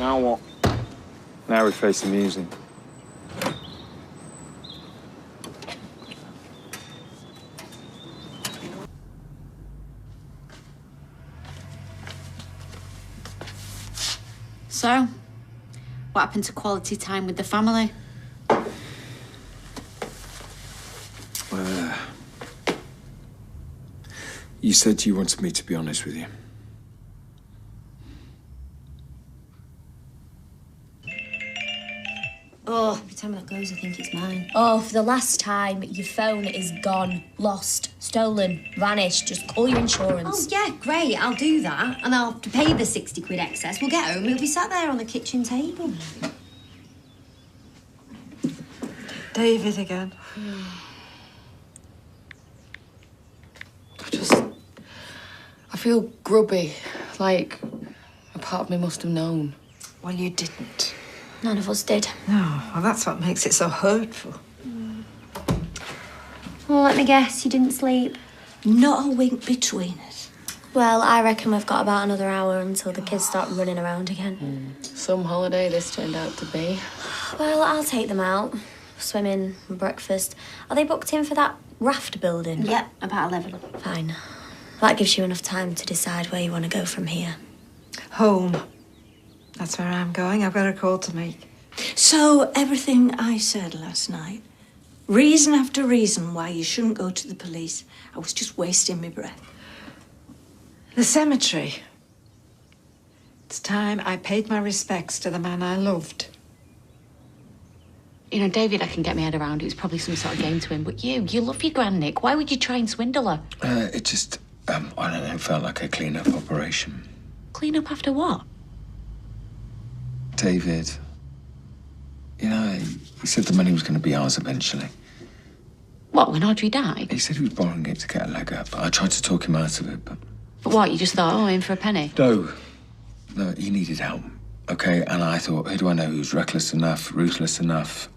Now what? Now we face the museum. So, what happened to quality time with the family? You said you wanted me to be honest with you. Oh, every time that goes, I think it's mine. Oh, for the last time, your phone is gone, lost, stolen, vanished. Just call your insurance. Oh, yeah, great, I'll do that. And I'll have to pay the 60 quid excess. We'll get home, it'll be sat there on the kitchen table. David again. I feel grubby, like a part of me must have known. Well, you didn't. None of us did. No, well, that's what makes it so hurtful. Well, let me guess, you didn't sleep? Not a wink between us. Well, I reckon we've got about another hour until the kids start running around again. Some holiday this turned out to be. Well, I'll take them out. Swimming, breakfast. Are they booked in for that raft building? Yep, about 11. Fine. That gives you enough time to decide where you want to go from here. Home. That's where I'm going. I've got a call to make. So, everything I said last night, reason after reason why you shouldn't go to the police, I was just wasting my breath. The cemetery. It's time I paid my respects to the man I loved. You know, David, I can get my head around. It was probably some sort of game to him. But you love your Gran, Nick. Why would you try and swindle her? It just, I don't know, it felt like a clean-up operation. Clean up after what? David, you know, he said the money was going to be ours eventually. What, when Audrey died? He said he was borrowing it to get a leg up. I tried to talk him out of it, but... But what, you just thought, oh, in for a penny? No, he needed help, okay? And I thought, who do I know who's reckless enough, ruthless enough?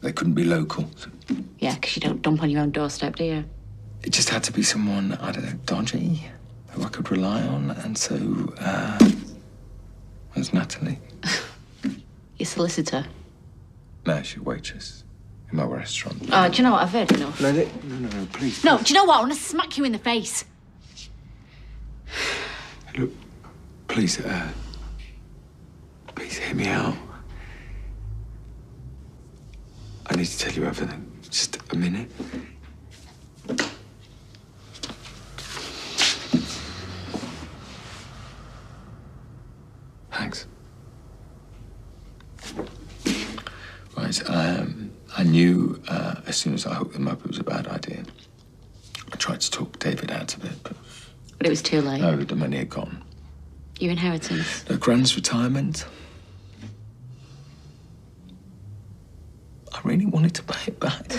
They couldn't be local. So Yeah, because you don't dump on your own doorstep, do you? it just had to be someone, I don't know, dodgy, who I could rely on. And so, was Natalie. Your solicitor? No, she's a waitress in my restaurant. Oh, do you know what? I've heard enough. No, please. No, do you know what? I want to smack you in the face. Look, please, please hear me out. I need to tell you everything. Just a minute. Thanks. Right, I knew as soon as I hooked them up it was a bad idea. I tried to talk David out of it, but But it was too late. no, the money had gone. Your inheritance. The Gran's retirement. I really wanted to pay it back.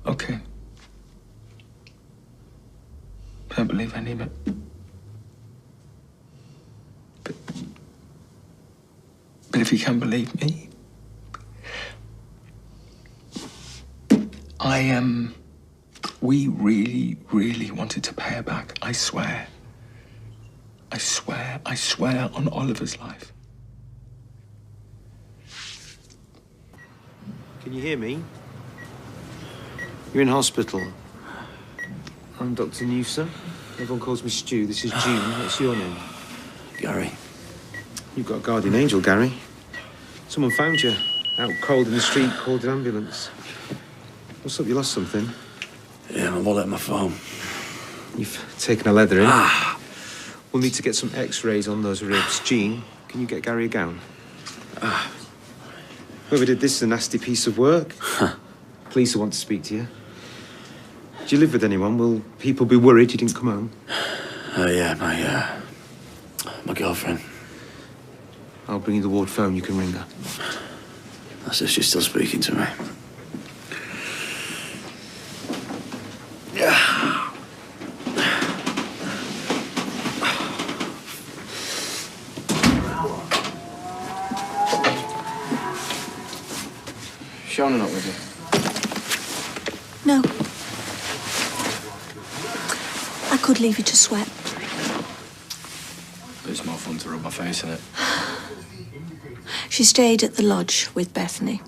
Okay. I don't believe any of it. But if you can believe me, we really, really wanted to pay her back. I swear. I swear on Oliver's life. Can you hear me? You're in hospital. I'm Dr. Newsom. Everyone calls me Stu. This is June. What's your name? Gary. You've got a guardian angel, Gary. Someone found you out cold in the street, called an ambulance. What's up? You lost something? Yeah, my wallet and my phone. You've taken a leather in. We'll need to get some x-rays on those ribs. Jean, can you get Gary a gown? Whoever did this is a nasty piece of work. Police will want to speak to you. Do you live with anyone? Will people be worried you didn't come home? Yeah, my girlfriend. I'll bring you the ward phone. You can ring her. That's if she's still speaking to me. Yeah. Shona not with you? No. I could leave you to sweat. But it's more fun to rub my face in it. She stayed at the lodge with Bethany.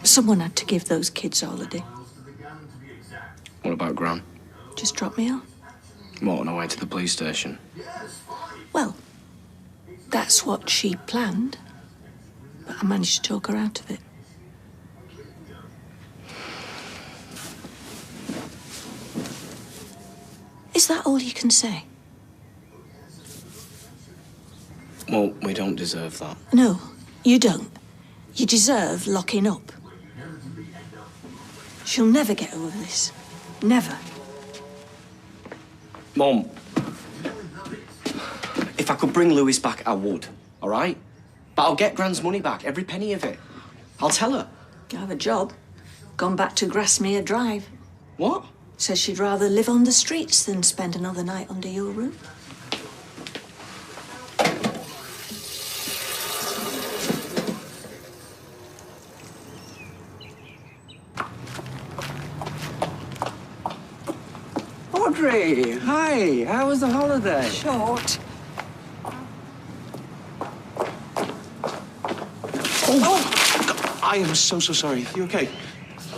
Someone had to give those kids a holiday. What about Gran? Just drop me off. What, on our way to the police station? Well, that's what she planned. But I managed to talk her out of it. Is that all you can say? Well, we don't deserve that. No, you don't. You deserve locking up. She'll never get over this. Never. Mom, if I could bring Lewis back, I would, all right? But I'll get Gran's money back, every penny of it. I'll tell her. You have a job. Gone back to Grasmere Drive. What? Says she'd rather live on the streets than spend another night under your roof. Audrey, hi. How was the holiday? Short. Oh, I am so sorry. You okay?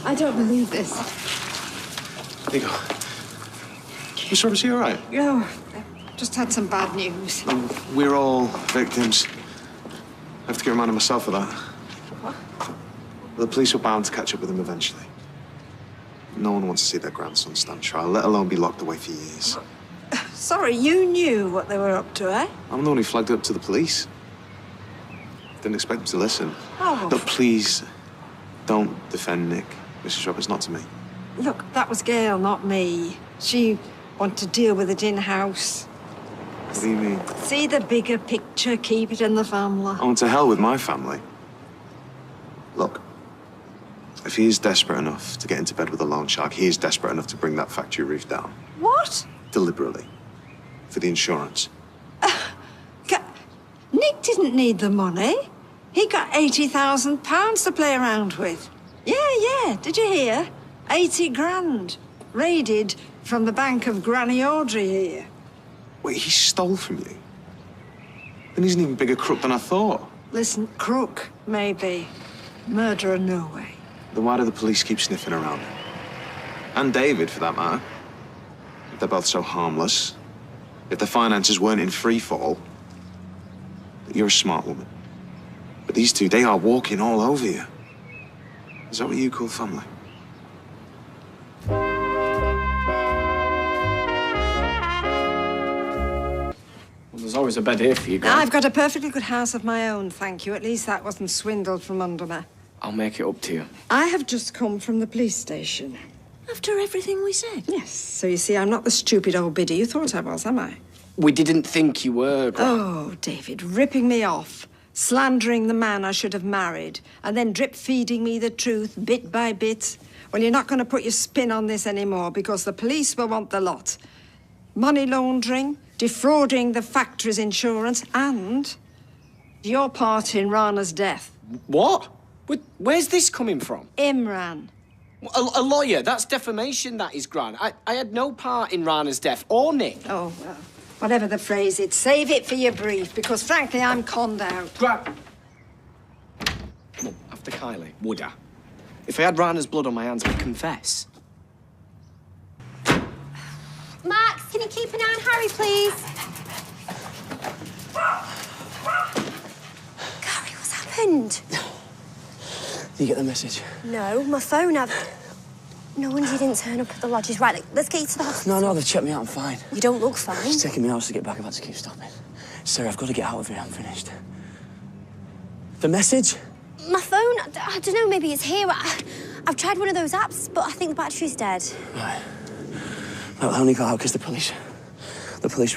I don't believe this. There you go. Miss Roberts, you all right? Oh, I've just had some bad news. We're all victims. I have to get reminded myself of that. What? The police were bound to catch up with him eventually. No one wants to see their grandson stand trial, let alone be locked away for years. Sorry, you knew what they were up to, eh? I'm the one who flagged it up to the police. Didn't expect them to listen. Oh. Look, please, don't defend Nick, Mrs. Roberts, not to me. Look, that was Gail, not me. She wanted to deal with it in-house. What do you mean? See the bigger picture, keep it in the family. I want to hell with my family. Look, if he is desperate enough to get into bed with a loan shark, he is desperate enough to bring that factory roof down. What? Deliberately. For the insurance. Nick didn't need the money. He got £80,000 to play around with. Yeah. Did you hear? 80 grand. Raided from the bank of Granny Audrey here. Wait, he stole from you? Then he's an even bigger crook than I thought. Listen, crook, maybe. Murderer, no way. Then why do the police keep sniffing around him? And David, for that matter. If they're both so harmless. If the finances weren't in free fall. You're a smart woman. But these two, they are walking all over you. Is that what you call family? Well, there's always a bed here for you, Gran. I've got a perfectly good house of my own, thank you. At least that wasn't swindled from under me. I'll make it up to you. I have just come from the police station. After everything we said? Yes, so you see, I'm not the stupid old biddy you thought I was, am I? We didn't think you were, Gran. Oh, David, ripping me off, slandering the man I should have married, and then drip-feeding me the truth bit by bit. Well, you're not going to put your spin on this anymore because the police will want the lot. Money laundering, defrauding the factory's insurance, and your part in Rana's death. What? Where's this coming from? Imran. A lawyer? That's defamation, that is, Gran. I had no part in Rana's death, or Nick. Oh, well, whatever the phrase is, save it for your brief, because frankly, I'm conned out. Gran! Well, after Kylie, would I? If I had Rana's blood on my hands, I'd confess. Max, can you keep an eye on Harry, please? Gary, what's happened? Did you get the message? No, my phone. No wonder you didn't turn up at the lodges. Right, let's get you to the hospital. No, they've checked me out. I'm fine. You don't look fine. It's taking me hours to get back. I've had to keep stopping. Sarah, I've got to get out of here. I'm finished. The message? My phone, I don't know, maybe it's here. I've tried one of those apps, but I think the battery's dead. Right. Well, I only got out because the police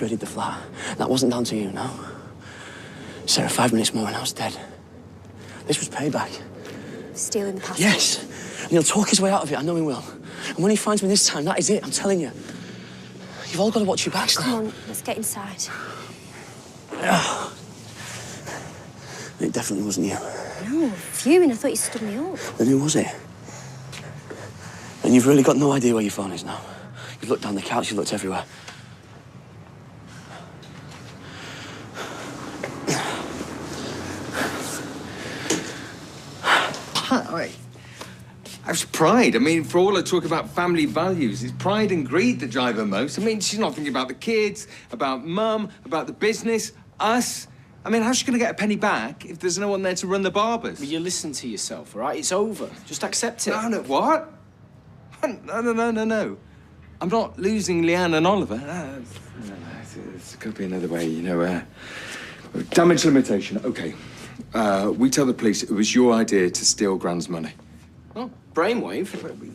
raided the flat. That wasn't down to you, no? Sarah, 5 minutes more and I was dead. This was payback. Stealing the passport. Yes. And he'll talk his way out of it. I know he will. And when he finds me this time, that is it. I'm telling you. You've all got to watch your backs now. Come on, let's get inside. It definitely wasn't you. No, fuming. I thought you stood me up. Then who was it? And you've really got no idea where your phone is now. You've looked down the couch, you've looked everywhere. It's pride. I mean, for all her talk about family values, it's pride and greed that drive her most. I mean, she's not thinking about the kids, about mum, about the business, us. I mean, how's she going to get a penny back if there's no one there to run the barbers? Will you listen to yourself, all right? It's over. Just accept it. No, what? No. I'm not losing Leanne and Oliver. No, it's got to be another way, you know. Damage limitation, OK. We tell the police it was your idea to steal Gran's money. Oh, brainwave?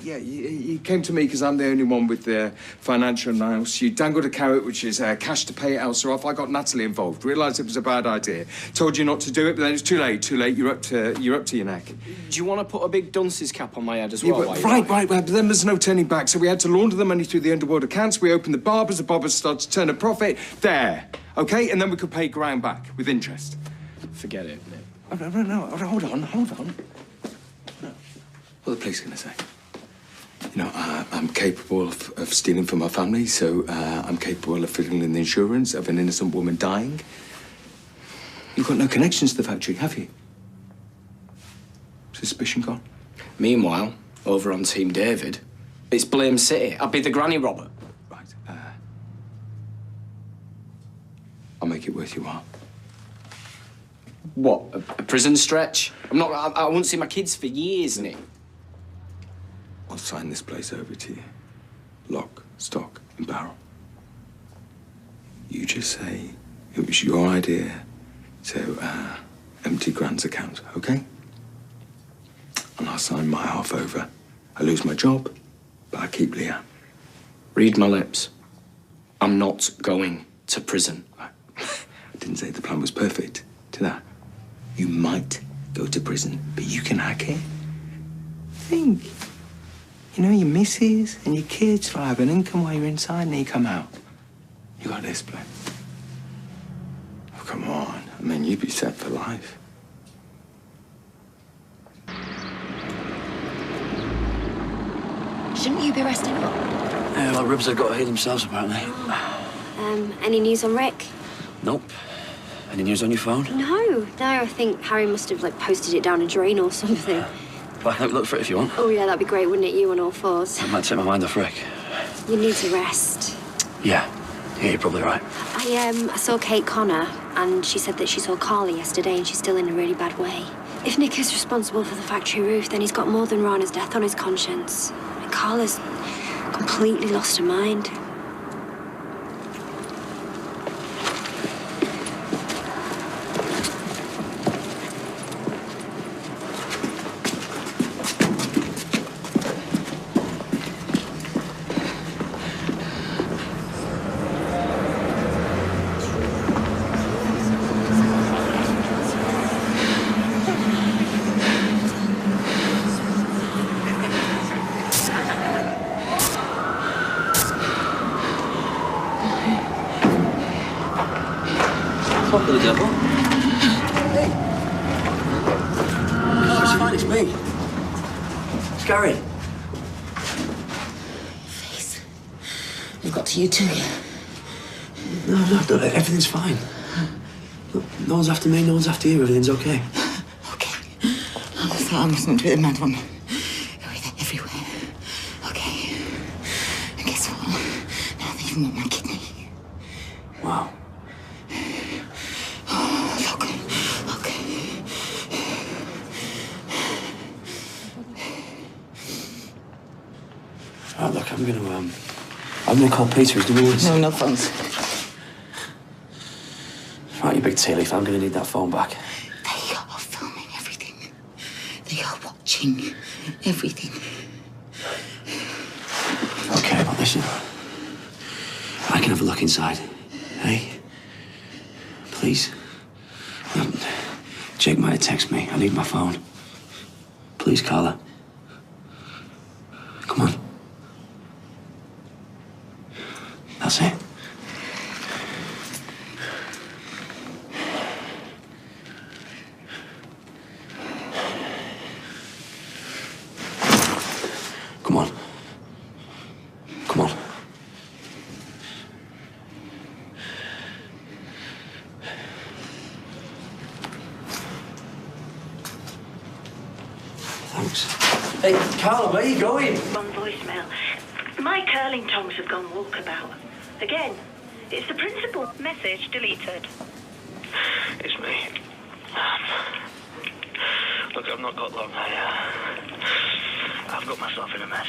Yeah, you came to me because I'm the only one with the financial nous. You dangled a carrot, which is cash to pay Elsa off. I got Natalie involved. Realised it was a bad idea. Told you not to do it, but then it's too late. Too late. You're up to your neck. Do you want to put a big dunce's cap on my head as well? Right. But then there's no turning back. So we had to launder the money through the underworld accounts. We opened the barbers started to turn a profit. There. OK? And then we could pay Gran back with interest. Forget it, Nick. Oh, no. Hold on. What are the police going to say? You know, I'm capable of stealing from my family, so I'm capable of fiddling the insurance of an innocent woman dying. You've got no connections to the factory, have you? Suspicion gone? Meanwhile, over on Team David, it's Blame City. I'd be the granny robber. Right. I'll make it worth your while. What? A prison stretch? I won't see my kids for years, Nick. I'll sign this place over to you. Lock, stock, and barrel. You just say it was your idea to empty Gran's account, OK? And I'll sign my half over. I lose my job, but I keep Leanne. Read my lips. I'm not going to prison. I didn't say the plan was perfect, did I? You might go to prison, but you can hack it. Think. You know, your missus and your kids will have an income while you're inside and then you come out. You got this plan. Oh, come on. I mean, you'd be set for life. Shouldn't you be resting up? Yeah, well, Ribs have got to heal themselves, apparently. Any news on Rick? Nope. Any news on your phone? No, I think Harry must have, posted it down a drain or something. Well, I can look for it if you want. Oh, yeah, that'd be great, wouldn't it? You on all fours. It might take my mind off Rick. You need to rest. Yeah, you're probably right. I saw Kate Connor, and she said that she saw Carly yesterday, and she's still in a really bad way. If Nick is responsible for the factory roof, then he's got more than Rana's death on his conscience. And Carla's completely lost her mind. Fuck the devil. Hey. Oh, it's fine, it's me. It's Gary. Face. We've got to you too. No, everything's fine. Look, no one's after me, no one's after you, everything's okay. Okay. I thought I mustn't be the mad one. You're everywhere. Okay. And guess what? Now they even want my kidney. Wow. Right, look, I'm gonna call Peter. He's doing this. No phones. Right, you big tea leaf. I'm gonna need that phone back. They are filming everything. They are watching everything. Okay, well, listen. I can have a look inside. Hey? Please? Jake might have texted me. I need my phone. Please, Carla. Come on. That's it. Come on. Come on. Thanks. Hey, Carla, where are you going? On voicemail. My curling tongs have gone walkabout. Again. It's the principal. Message deleted. It's me. Look, I've not got long. I've got myself in a mess.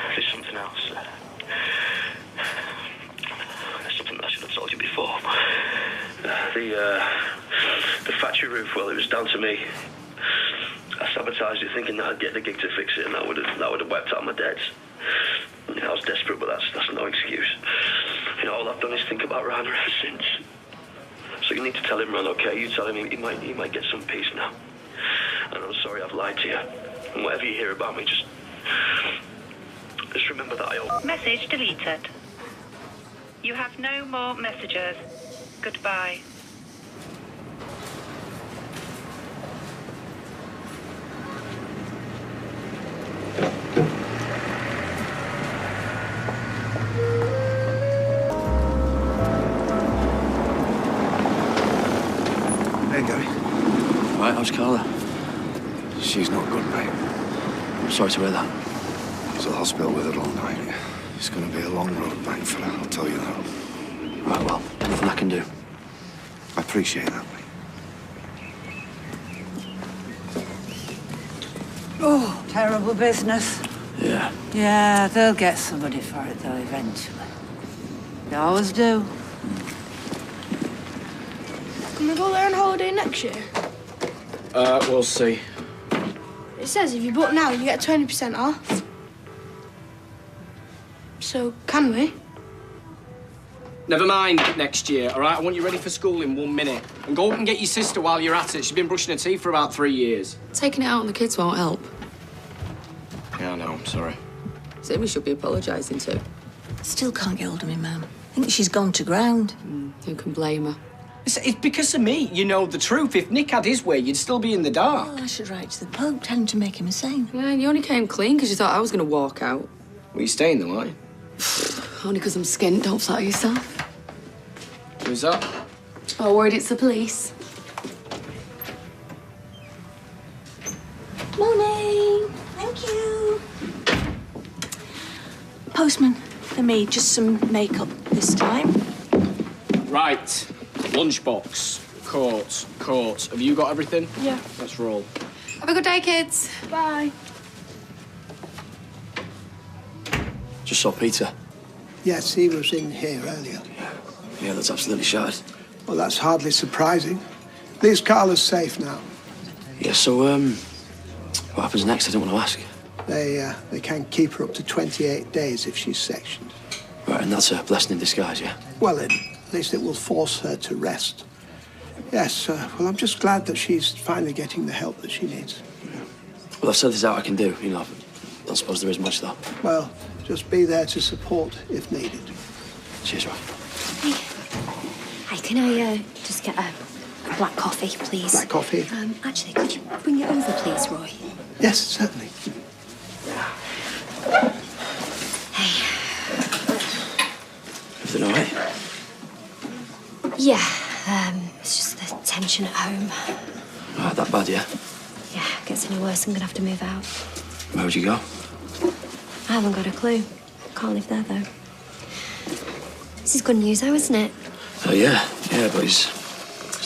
There's something else. There's something I should have told you before. The factory roof, well, it was down to me. I sabotaged it thinking that I'd get the gig to fix it and that would have wiped out my debts. You know, I was desperate, but that's no excuse. You know, all I've done is think about Rana ever since. So you need to tell him, Ron, okay? You tell him he might get some peace now. And I'm sorry I've lied to you. And whatever you hear about me, just remember that I owe. Message deleted. You have no more messages. Goodbye. Hey, Gary. Right, how's Carla? She's not good, mate. I'm sorry to hear that. She's at hospital with her all night. It's going to be a long road back for her, I'll tell you that. Right, well, nothing I can do. I appreciate that, mate. Oh, terrible business. Yeah. Yeah, they'll get somebody for it, though, eventually. They always do. Can we go there on holiday next year? We'll see. It says if you book now, you get 20% off. So, can we? Never mind next year, all right? I want you ready for school in 1 minute. And go up and get your sister while you're at it. She's been brushing her teeth for about 3 years. Taking it out on the kids won't help. Yeah, I know. I'm sorry. So we should be apologising to. Still can't get hold of me, Mum. I think she's gone to ground. Who can blame her? It's because of me. You know the truth. If Nick had his way, you'd still be in the dark. Well, I should write to the Pope, tell him to make him a saint. Yeah, and you only came clean because you thought I was going to walk out. Well, you staying though, aren't you? Only because I'm skint, don't flatter yourself. Who's that? Oh, worried it's the police. Morning. Thank you. Postman, for me, just some makeup this time. Right. Lunchbox. Coat. Have you got everything? Yeah. Let's roll. Have a good day, kids. Bye. Just saw Peter. Yes, he was in here earlier. Yeah, that's absolutely shattered. Well, that's hardly surprising. At least Carla's safe now. Yeah, so, what happens next? I don't want to ask. They can keep her up to 28 days if she's sectioned. Right, and that's a blessing in disguise, yeah? Well, then, at least it will force her to rest. Yes, well, I'm just glad that she's finally getting the help that she needs. Well, I've said there's out I can do, you know. I don't suppose there is much, though. Well, just be there to support if needed. Cheers, Roy. Hey, can I just get a black coffee, please? Black coffee? Actually, could you bring it over, please, Roy? Yes, certainly. Hey. Everything all right? Yeah, it's just the tension at home. Right, that bad, yeah? Yeah, gets any worse, I'm gonna have to move out. Where would you go? I haven't got a clue. Can't live there, though. This is good news, though, isn't it? Oh, yeah, but he's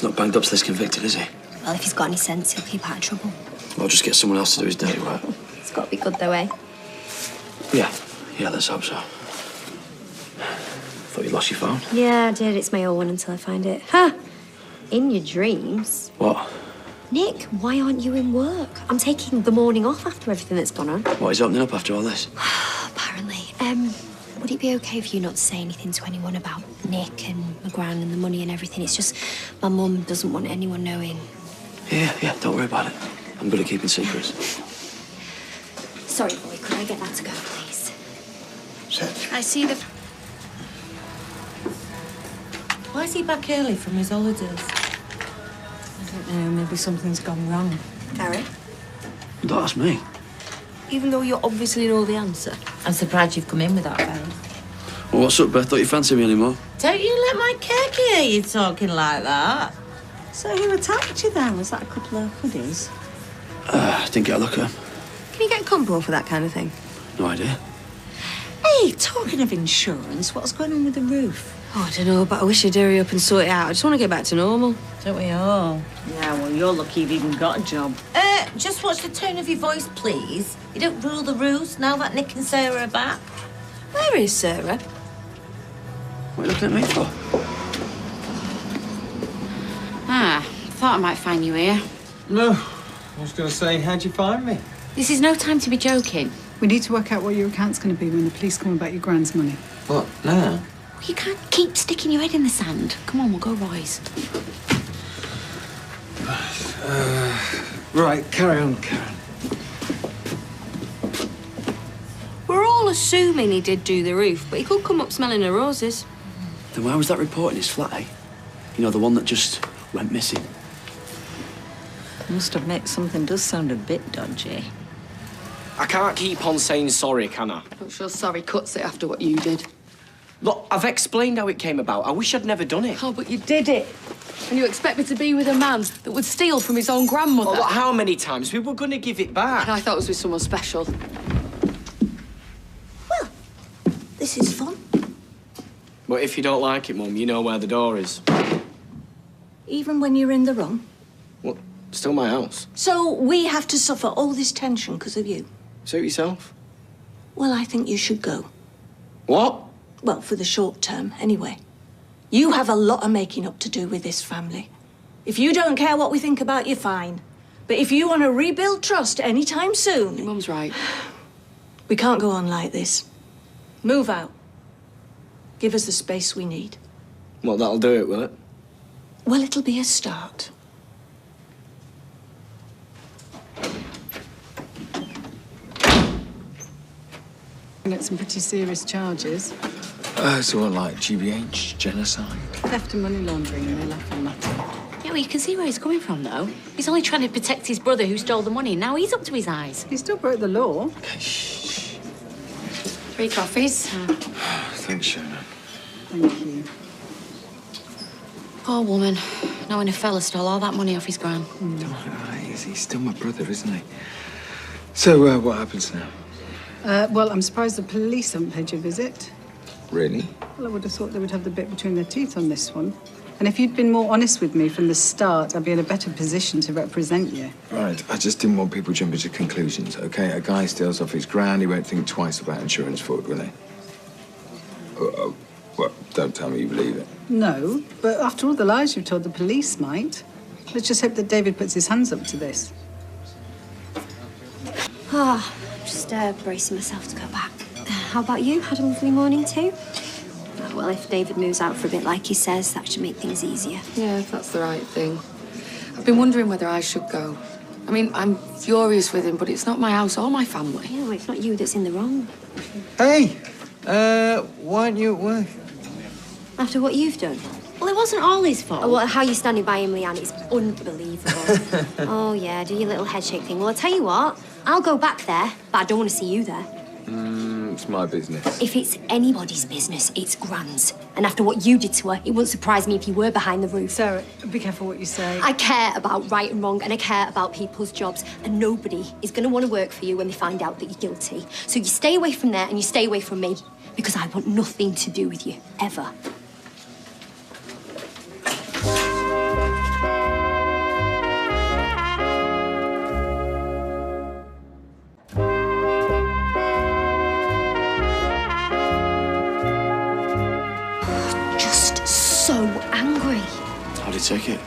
not banged up till he's convicted, is he? Well, if he's got any sense, he'll keep out of trouble. Well, just get someone else to do his dirty work. It's got to be good, though, eh? Yeah, let's hope so. Thought you lost your phone. Yeah, I did. It's my old one until I find it. Ha! In your dreams? What? Nick, why aren't you in work? I'm taking the morning off after everything that's gone on. What, he's opening up after all this? Apparently. Would it be okay for you not to say anything to anyone about Nick and McGran and the money and everything? It's just my mum doesn't want anyone knowing. Yeah, don't worry about it. I'm good at keeping secrets. Sorry, boy, could I get that to go, please? I see the... Why is he back early from his holidays? I don't know, maybe something's gone wrong. Gary? Don't ask me. Even though you obviously know the answer. I'm surprised you've come in without Barry. Well, what's up, Beth? Don't you fancy me anymore? Don't you let my cake hear you talking like that. So who attacked you then? Was that a couple of hoodies? Didn't get a look at 'em. Can you get combo for that kind of thing? No idea. Hey, talking of insurance, what's going on with the roof? Oh, I don't know, but I wish you'd hurry up and sort it out. I just want to get back to normal. Don't we all? Yeah, well, you're lucky you've even got a job. Just watch the tone of your voice, please. You don't rule the roost now that Nick and Sarah are back. Where is Sarah? What are you looking at me for? Thought I might find you here. No. I was going to say, how'd you find me? This is no time to be joking. We need to work out what your account's going to be when the police come about your grand's money. What, now? You can't keep sticking your head in the sand. Come on, we'll go Roy's. Right, carry on, Karen. We're all assuming he did do the roof, but he could come up smelling of roses. Then why was that report in his flat, eh? You know, the one that just went missing. I must admit, something does sound a bit dodgy. I can't keep on saying sorry, can I? I'm sure sorry cuts it after what you did. Look, I've explained how it came about. I wish I'd never done it. Oh, but you did it. And you expect me to be with a man that would steal from his own grandmother? Well, how many times? We were going to give it back. And I thought it was with someone special. This is fun. But if you don't like it, Mum, you know where the door is. Even when you're in the wrong. Well, still my house. So we have to suffer all this tension because of you. Suit yourself. Well, I think you should go. What? Well, for the short term, anyway. You have a lot of making up to do with this family. If you don't care what we think about you, fine. But if you want to rebuild trust anytime soon... Your mum's right. We can't go on like this. Move out. Give us the space we need. Well, that'll do it, will it? Well, it'll be a start. Get some pretty serious charges. So what, like GBH, genocide? Theft and money laundering, and they left on that. Yeah, well, you can see where he's coming from, though. He's only trying to protect his brother who stole the money. Now he's up to his eyes. He still broke the law. 3 coffees. Thanks, Shannon. Thank you. Poor woman, knowing a fella stole all that money off his gran. He's still my brother, isn't he? So, what happens now? Well, I'm surprised the police haven't paid you a visit. Really? Well, I would have thought they would have the bit between their teeth on this one. And if you'd been more honest with me from the start, I'd be in a better position to represent you. Right, I just didn't want people jumping to conclusions, okay? A guy steals off his grand, he won't think twice about insurance fraud, will he? Well, don't tell me you believe it. No, but after all the lies you've told, the police might. Let's just hope that David puts his hands up to this. Ah, just bracing myself to go back. How about you? Had a lovely morning too? Oh, well, if David moves out for a bit like he says, that should make things easier. Yeah, if that's the right thing. I've been wondering whether I should go. I mean, I'm furious with him, but it's not my house or my family. Yeah, well, it's not you that's in the wrong. Hey, why aren't you at work? After what you've done? Well, it wasn't all his fault. Oh, well, how you're standing by him, Leanne, is unbelievable. Oh, yeah, do your little headshake thing. Well, I'll tell you what, I'll go back there, but I don't want to see you there. It's my business. If it's anybody's business, it's Gran's. And after what you did to her, it wouldn't surprise me if you were behind the roof. Sarah, be careful what you say. I care about right and wrong, and I care about people's jobs. And nobody is going to want to work for you when they find out that you're guilty. So you stay away from there and you stay away from me, because I want nothing to do with you, ever. So angry. How did you take it?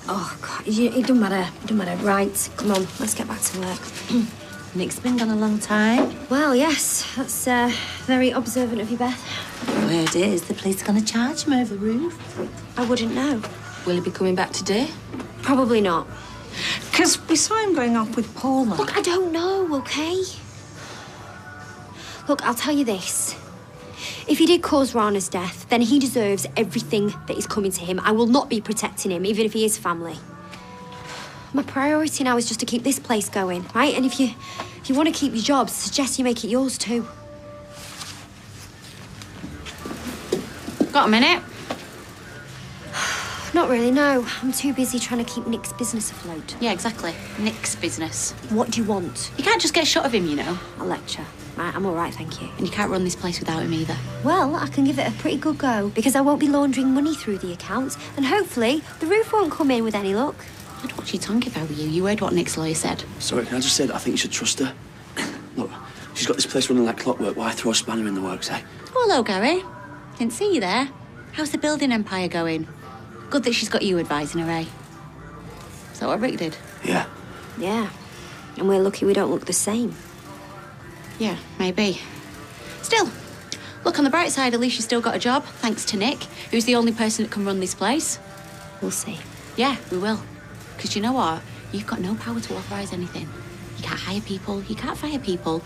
Oh, God, it don't matter. It don't matter. Right, come on, let's get back to work. Nick's been gone a long time. Well, yes, that's very observant of you, Beth. The word is the police are going to charge him over the roof. I wouldn't know. Will he be coming back today? Probably not. Because we saw him going off with Paula. Look, I don't know, okay? Look, I'll tell you this. If he did cause Rana's death, then he deserves everything that is coming to him. I will not be protecting him, even if he is family. My priority now is just to keep this place going, right? And if you want to keep your job, suggest you make it yours too. Got a minute? Not really, no. I'm too busy trying to keep Nick's business afloat. Yeah, exactly. Nick's business. What do you want? You can't just get shot of him, you know. A lecture. Right, I'm all right, thank you. And you can't run this place without him either. Well, I can give it a pretty good go, because I won't be laundering money through the accounts, and hopefully the roof won't come in with any luck. I'd watch your tongue if I were you. You heard what Nick's lawyer said. Sorry, can I just say that I think you should trust her? Look, she's got this place running like clockwork. Why throw a spanner in the works, eh? Oh, hello, Gary. Didn't see you there. How's the building empire going? Good that she's got you advising her, eh? Is that what Rick did? Yeah. Yeah. And we're lucky we don't look the same. Yeah, maybe. Still, look on the bright side, at least she's still got a job, thanks to Nick, who's the only person that can run this place. We'll see. Yeah, we will. Because you know what? You've got no power to authorise anything. You can't hire people, you can't fire people,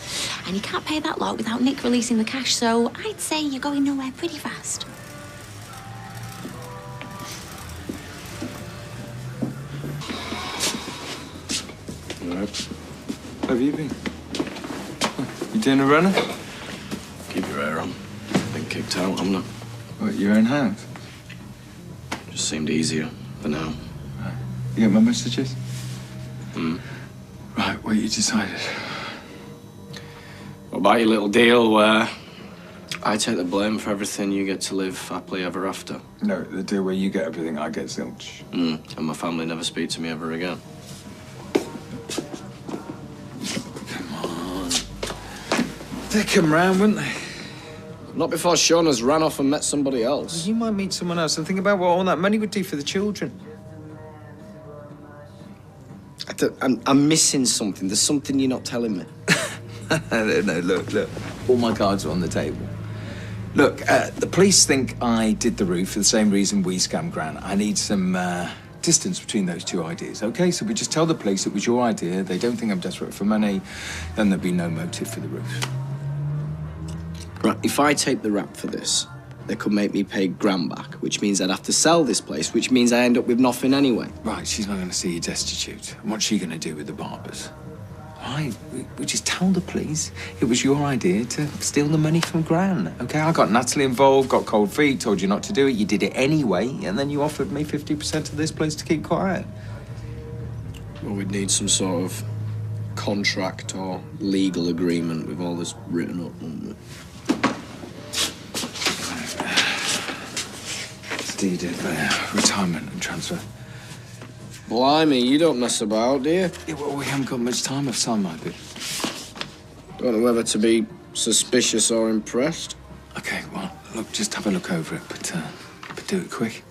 and you can't pay that lot without Nick releasing the cash, so I'd say you're going nowhere pretty fast. All right. How have you been? You doing a runner? Keep your hair on. Been kicked out, haven't I? What, your own house? Just seemed easier for now. Right. You get my messages? Hmm. Right, what you decided? What about your little deal where I take the blame for everything, you get to live happily ever after? No, the deal where you get everything, I get zilch. And my family never speak to me ever again. They'd come round, wouldn't they? Not before Shauna's ran off and met somebody else. You might meet someone else and think about what all that money would do for the children. I'm missing something. There's something you're not telling me. No, look. All my cards are on the table. Look, the police think I did the roof for the same reason we scammed Gran. I need some distance between those two ideas, okay? So we just tell the police it was your idea. They don't think I'm desperate for money. Then there'd be no motive for the roof. Right, if I take the rap for this, they could make me pay Gran back, which means I'd have to sell this place, which means I end up with nothing anyway. Right, she's not going to see you destitute. And what's she going to do with the barbers? Why? We just tell the police it was your idea to steal the money from Gran, okay? I got Natalie involved, got cold feet, told you not to do it, you did it anyway, and then you offered me 50% of this place to keep quiet. Well, we'd need some sort of contract or legal agreement with all this written up, wouldn't we? Deed of retirement and transfer. Blimey, you don't mess about, do you? Yeah, well, we haven't got much time. I've signed my bit. Don't know whether to be suspicious or impressed. Okay, well, look, just have a look over it, but do it quick.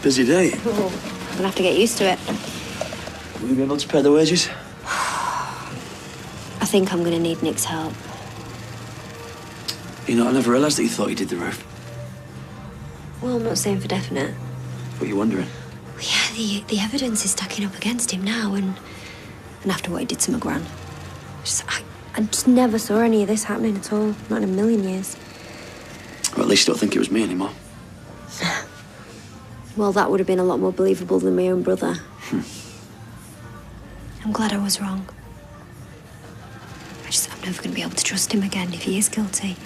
Busy day. I'll have to get used to it. Will you be able to pay the wages? I think I'm going to need Nick's help. You know, I never realised that you thought you did the roof. Well, I'm not saying for definite. What are you wondering? Well, yeah, the evidence is stacking up against him now, and after what he did to my gran. I just never saw any of this happening at all. Not in a million years. Or at least you don't think it was me anymore. Well, that would have been a lot more believable than my own brother. I'm glad I was wrong. I'm never going to be able to trust him again if he is guilty.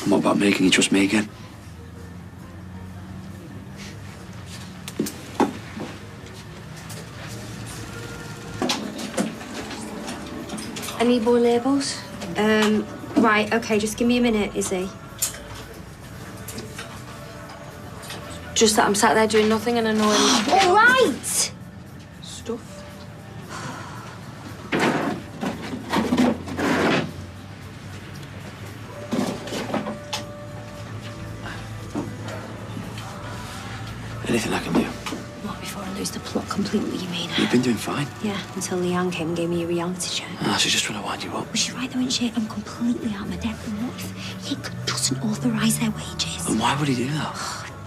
And what about making you trust me again? I need more labels. Right, okay, just give me a minute, Izzy. Just that I'm sat there doing nothing and I know I need to All right! Stuff. Anything I can do. Not before I lose the plot completely, you mean? You've been doing fine. Yeah, until Leanne came and gave me a reality check. Ah, she's just trying to wind you up. Was she right though, isn't she? I'm completely out of my depth. And what if Nick doesn't authorise their wages? And why would he do that?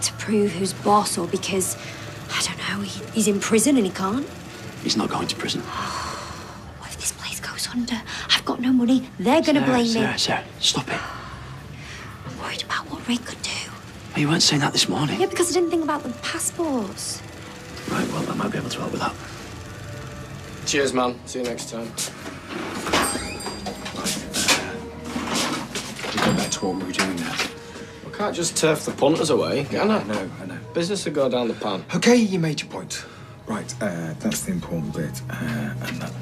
To prove who's boss, or because, I don't know, he's in prison and he can't? He's not going to prison. What if this place goes under? I've got no money. They're going to blame me. Sarah, stop it. I'm worried about what Rick could do. Well, you weren't saying that this morning. Yeah, because I didn't think about the passports. Right, well, I might be able to help with that. Cheers, man. See you next time. So what were we doing now? I can't just turf the punters away, can I? I know. Business will go down the pan. Okay, you made your point. Right, that's the important bit. And that.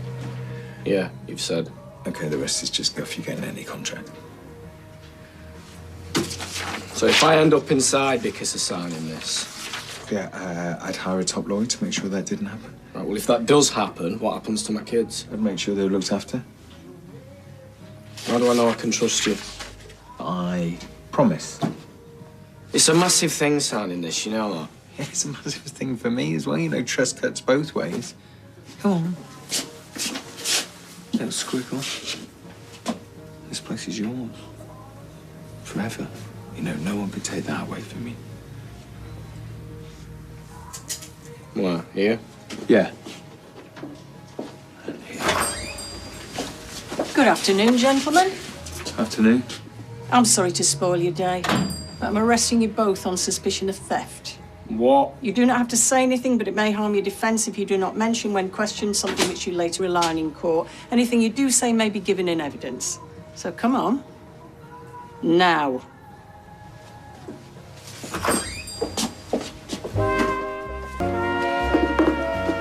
Yeah, you've said. Okay, the rest is just guff. You're getting any contract. So if I end up inside because of signing this... Yeah, I'd hire a top lawyer to make sure that didn't happen. Right, well, if that does happen, what happens to my kids? I'd make sure they were looked after. How do I know I can trust you? I promise. It's a massive thing signing this, you know that? Yeah, it's a massive thing for me as well. You know, trust cuts both ways. Come on. Little squiggle. This place is yours. Forever. You know, no one could take that away from you. What, here? Yeah. Good afternoon, gentlemen. Afternoon. I'm sorry to spoil your day, but I'm arresting you both on suspicion of theft. What? You do not have to say anything, but it may harm your defence if you do not mention when questioned something which you later rely on in court. Anything you do say may be given in evidence. So come on. Now.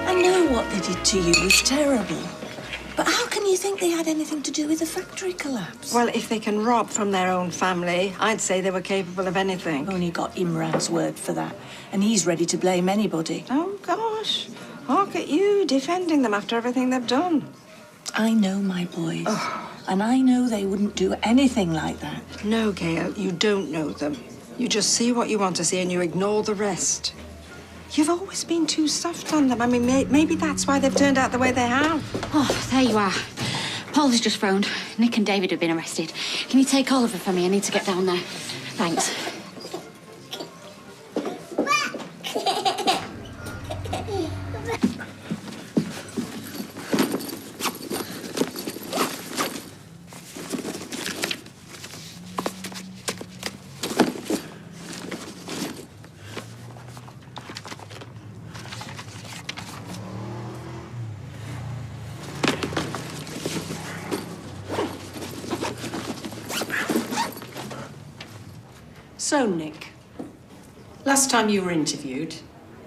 I know what they did to you was terrible. But how can you think they had anything to do with the factory collapse? Well, if they can rob from their own family, I'd say they were capable of anything. Only got Imran's word for that, and he's ready to blame anybody. Oh, gosh. Look at you defending them after everything they've done. I know my boys, and I know they wouldn't do anything like that. No, Gail, you don't know them. You just see what you want to see and you ignore the rest. You've always been too soft on them. I mean, maybe that's why they've turned out the way they have. Oh, there you are. Paul has just phoned. Nick and David have been arrested. Can you take Oliver for me? I need to get down there. Thanks. So, Nick, last time you were interviewed,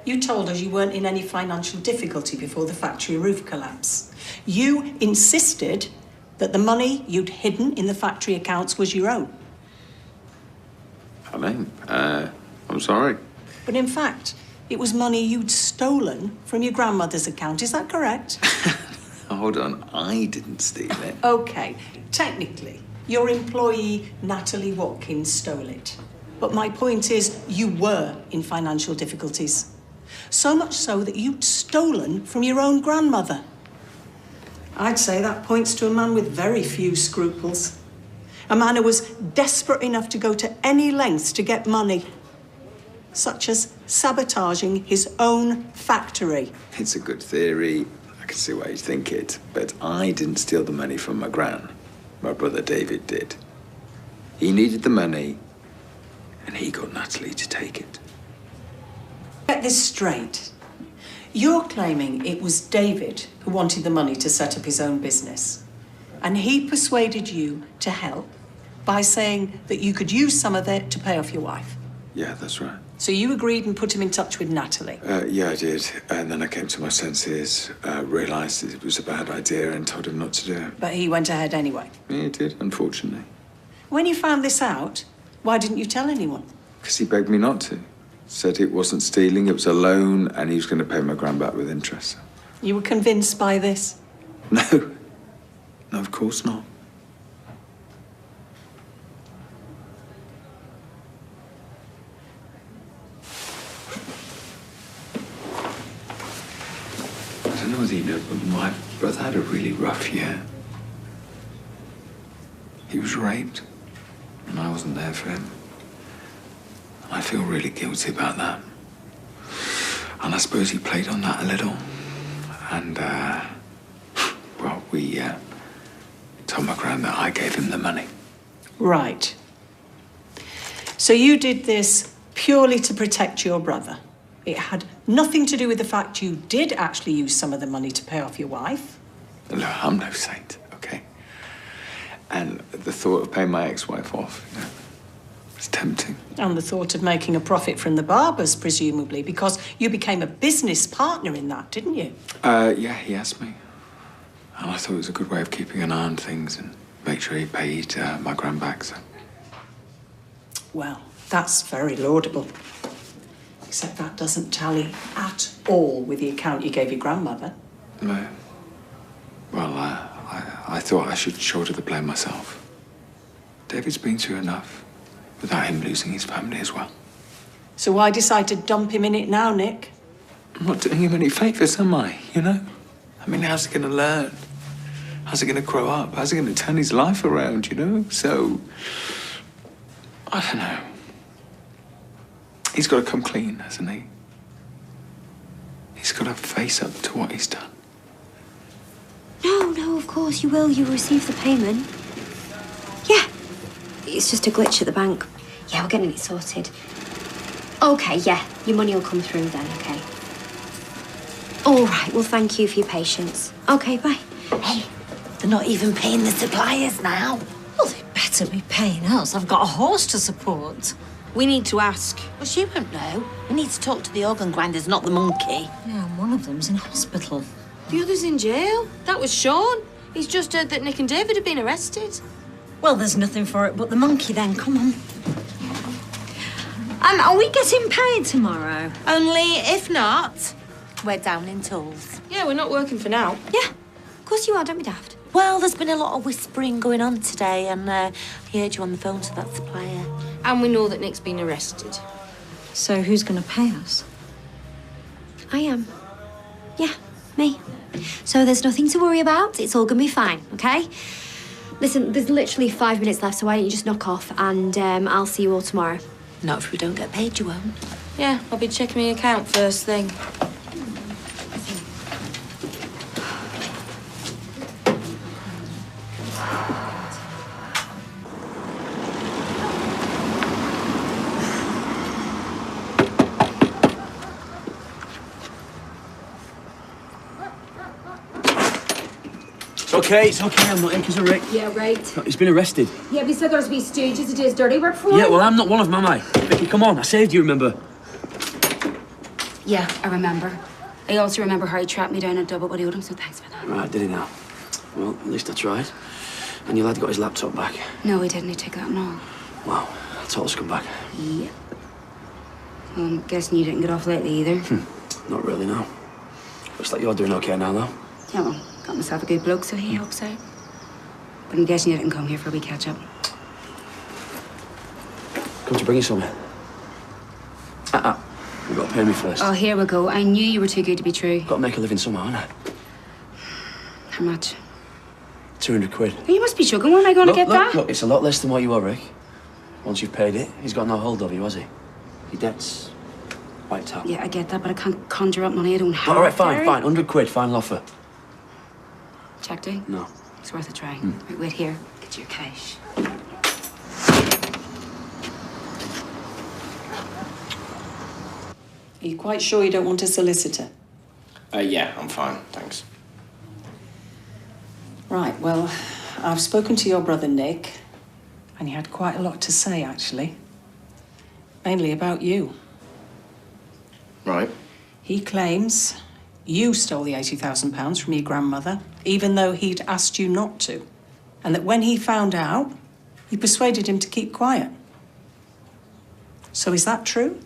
you told us you weren't in any financial difficulty before the factory roof collapse. You insisted that the money you'd hidden in the factory accounts was your own. I mean, I'm sorry. But in fact, it was money you'd stolen from your grandmother's account. Is that correct? Hold on, I didn't steal it. OK, technically, your employee, Natalie Watkins, stole it. But my point is, you were in financial difficulties. So much so that you'd stolen from your own grandmother. I'd say that points to a man with very few scruples. A man who was desperate enough to go to any lengths to get money, such as sabotaging his own factory. It's a good theory. I can see why you think it. But I didn't steal the money from my gran. My brother David did. He needed the money, and he got Natalie to take it. Get this straight. You're claiming it was David who wanted the money to set up his own business. And he persuaded you to help by saying that you could use some of it to pay off your wife. Yeah, that's right. So you agreed and put him in touch with Natalie. Yeah, I did. And then I came to my senses, realised that it was a bad idea and told him not to do it. But he went ahead anyway. Yeah, he did, unfortunately. When you found this out, why didn't you tell anyone? Because he begged me not to. Said it wasn't stealing, it was a loan, and he was going to pay my gran back with interest. You were convinced by this? No. No, of course not. I don't know whether you know, but my brother had a really rough year. He was raped, and I wasn't there for him. I feel really guilty about that. And I suppose he played on that a little. And, well, we told my gran that I gave him the money. Right. So you did this purely to protect your brother. It had nothing to do with the fact you did actually use some of the money to pay off your wife. Look, I'm no saint, okay? And the thought of paying my ex-wife off, you know, It's tempting. And the thought of making a profit from the barbers, presumably, because you became a business partner in that, didn't you? Yeah, he asked me. And I thought it was a good way of keeping an eye on things and make sure he paid my gran back, so. Well, that's very laudable. Except that doesn't tally at all with the account you gave your grandmother. No. Well, I thought I should shoulder the blame myself. David's been through enough without him losing his family as well. So why decide to dump him in it now, Nick? I'm not doing him any favours, am I? You know? I mean, how's he going to learn? How's he going to grow up? How's he going to turn his life around, you know? So, I don't know. He's got to come clean, hasn't he? He's got to face up to what he's done. No, of course you will. You'll receive the payment. Yeah. It's just a glitch at the bank. Yeah, we're getting it sorted. Okay, yeah. Your money will come through then, okay? All right, well, thank you for your patience. Okay, bye. Hey, they're not even paying the suppliers now. Well, they better be paying us. I've got a horse to support. We need to ask. Well, she won't know. We need to talk to the organ grinders, not the monkey. Yeah, one of them's in hospital. The other's in jail. That was Sean. He's just heard that Nick and David have been arrested. Well, there's nothing for it but the monkey then. Come on. Are we getting paid tomorrow? Only if not, we're down in tools. Yeah, we're not working for now. Yeah, of course you are. Don't be daft. Well, there's been a lot of whispering going on today, and I heard you on the phone to that supplier. And we know that Nick's been arrested. So who's going to pay us? I am. Yeah, me. So there's nothing to worry about. It's all gonna be fine, okay? Listen, there's literally 5 minutes left, so why don't you just knock off and I'll see you all tomorrow. Not if we don't get paid, you won't. Yeah, I'll be checking my account first thing. It's okay, I'm not in because of Rick. Yeah, right. He's been arrested. Yeah, we said there was to be stooges to do his dirty work for him. Yeah, well, I'm not one of them, am I? Vicky, come on, I saved you, remember? Yeah, I remember. I also remember how he tracked me down and double what he owed him, so thanks for that. Right, did he now? Well, at least I tried. And your lad got his laptop back. No, he didn't. He took that and all. Wow, I told us to come back. Yeah. Well, I'm guessing you didn't get off lately either. Not really, no. Looks like you're doing okay now, though. Yeah, well, got myself a good bloke, so he helps out. But I'm guessing you didn't come here for a wee catch-up. Come to bring you something. You've got to pay me first. Oh, here we go. I knew you were too good to be true. Got to make a living somehow, haven't How much? I? 200 quid. Oh, you must be joking. When am I going to get that? Look, it's a lot less than what you owe, Rick. Once you've paid it, he's got no hold of you, has he? Your debt's wiped out. Yeah, I get that, but I can't conjure up money I don't have. All right, fine, Gary. fine. 100 quid, final offer. Check do? No. It's worth a try. Right, wait here. Get your cash. Are you quite sure you don't want a solicitor? Yeah, I'm fine, thanks. Right, well, I've spoken to your brother Nick, and he had quite a lot to say, actually. Mainly about you. Right. He claims you stole the £80,000 from your grandmother, even though he'd asked you not to. And that when he found out, you persuaded him to keep quiet. So is that true?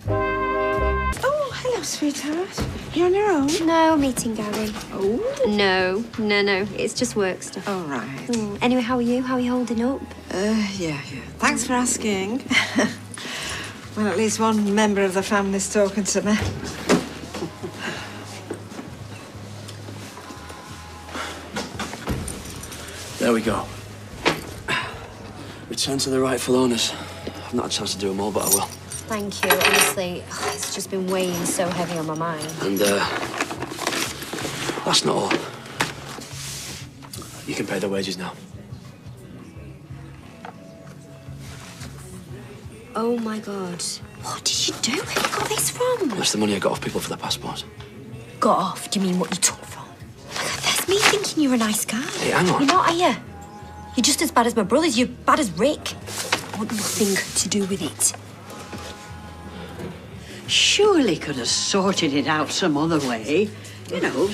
Oh, hello, sweetheart. You on your own? No, meeting Gary. Oh? No. It's just work stuff. All right. Anyway, how are you? How are you holding up? Yeah. Thanks for asking. Well, at least one member of the family's talking to me. There we go. Return to the rightful owners. I've not had a chance to do them all, but I will. Thank you. Honestly, it's just been weighing so heavy on my mind. And, that's not all. You can pay their wages now. Oh, my God. What did you do? Where did you got this from? That's the money I got off people for their passports. Got off? Do you mean what you took from? That's me thinking you're a nice guy. Hey, hang on. You're not, are you? You're just as bad as my brothers. You're bad as Rick. I want nothing to do with it. Surely could have sorted it out some other way. You know,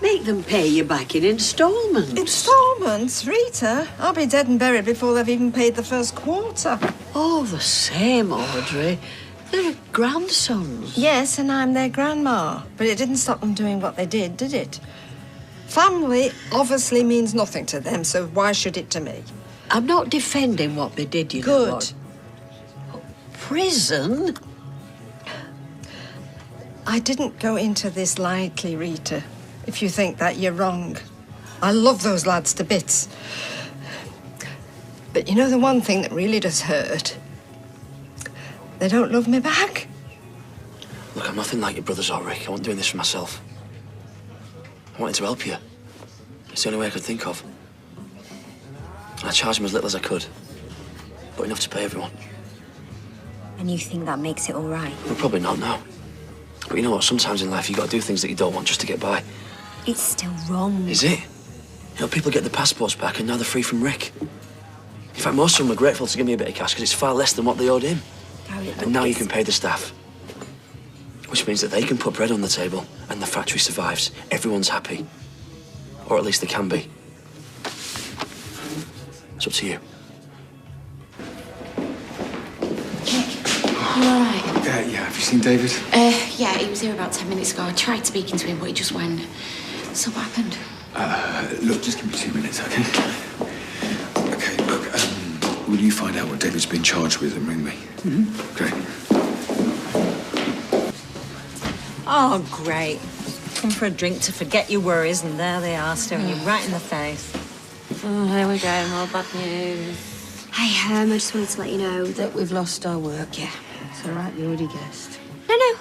make them pay you back in instalments. Instalments? Rita? I'll be dead and buried before they've even paid the first quarter. Oh, the same, Audrey. They're grandsons. Yes, and I'm their grandma. But it didn't stop them doing what they did it? Family obviously means nothing to them, so why should it to me? I'm not defending what they did, you know what? Prison? I didn't go into this lightly, Rita. If you think that, you're wrong. I love those lads to bits. But you know the one thing that really does hurt? They don't love me back. Look, I'm nothing like your brothers or Rick. I wasn't doing this for myself. I wanted to help you. It's the only way I could think of. I charged them as little as I could, but enough to pay everyone. And you think that makes it all right? Well, probably not now. But you know what? Sometimes in life you got to do things that you don't want just to get by. It's still wrong. Is it? You know, people get their passports back and now they're free from Rick. In fact, most of them were grateful to give me a bit of cash because it's far less than what they owed him. And now you can pay the staff. Which means that they can put bread on the table and the factory survives. Everyone's happy. Or at least they can be. It's up to you. You all right? Yeah, have you seen David? Yeah, he was here about 10 minutes ago. I tried speaking to him, but he just went. So what happened? Look, just give me 2 minutes, okay? Okay, look, will you find out what David's been charged with and ring me? Okay. Oh, great. Come for a drink to forget your worries, and there they are, staring you right in the face. Oh, here we go, more bad news. Hey, I just wanted to let you know that We've lost our work, yeah. It's all right, you already guessed. No.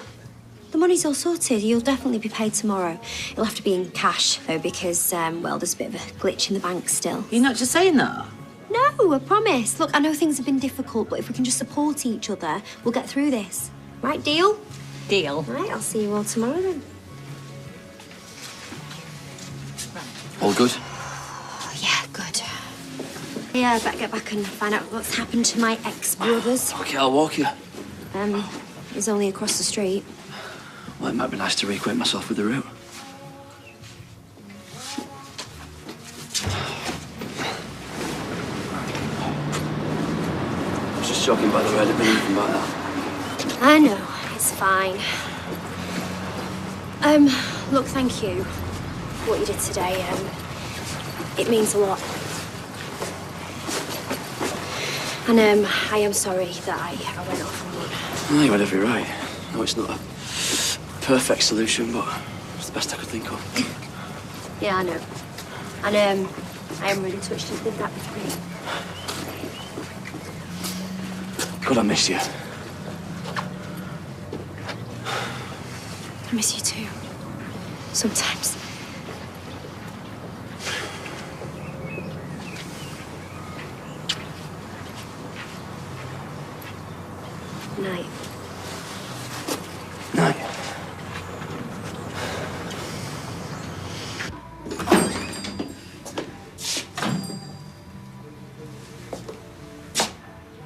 The money's all sorted. You'll definitely be paid tomorrow. It'll have to be in cash, though, because, well, there's a bit of a glitch in the bank still. You're not just saying that? No, I promise. Look, I know things have been difficult, but if we can just support each other, we'll get through this. Right, deal? Deal. Right, I'll see you all tomorrow, then. All good? Yeah, good. Yeah, I better get back and find out what's happened to my ex-brothers. Okay, I'll walk you. He's only across the street. Well, it might be nice to reacquaint myself with the route. I was just joking, by the way. I didn't mean anything about that. I know, it's fine. Look, thank you for what you did today. It means a lot. And, I am sorry that I went off on one. No, you had every right. No, it's not a perfect solution, but it's the best I could think of. Yeah, I know. And, I am really touched you did that with me. God, I miss you. I miss you too. Sometimes. Night. Night.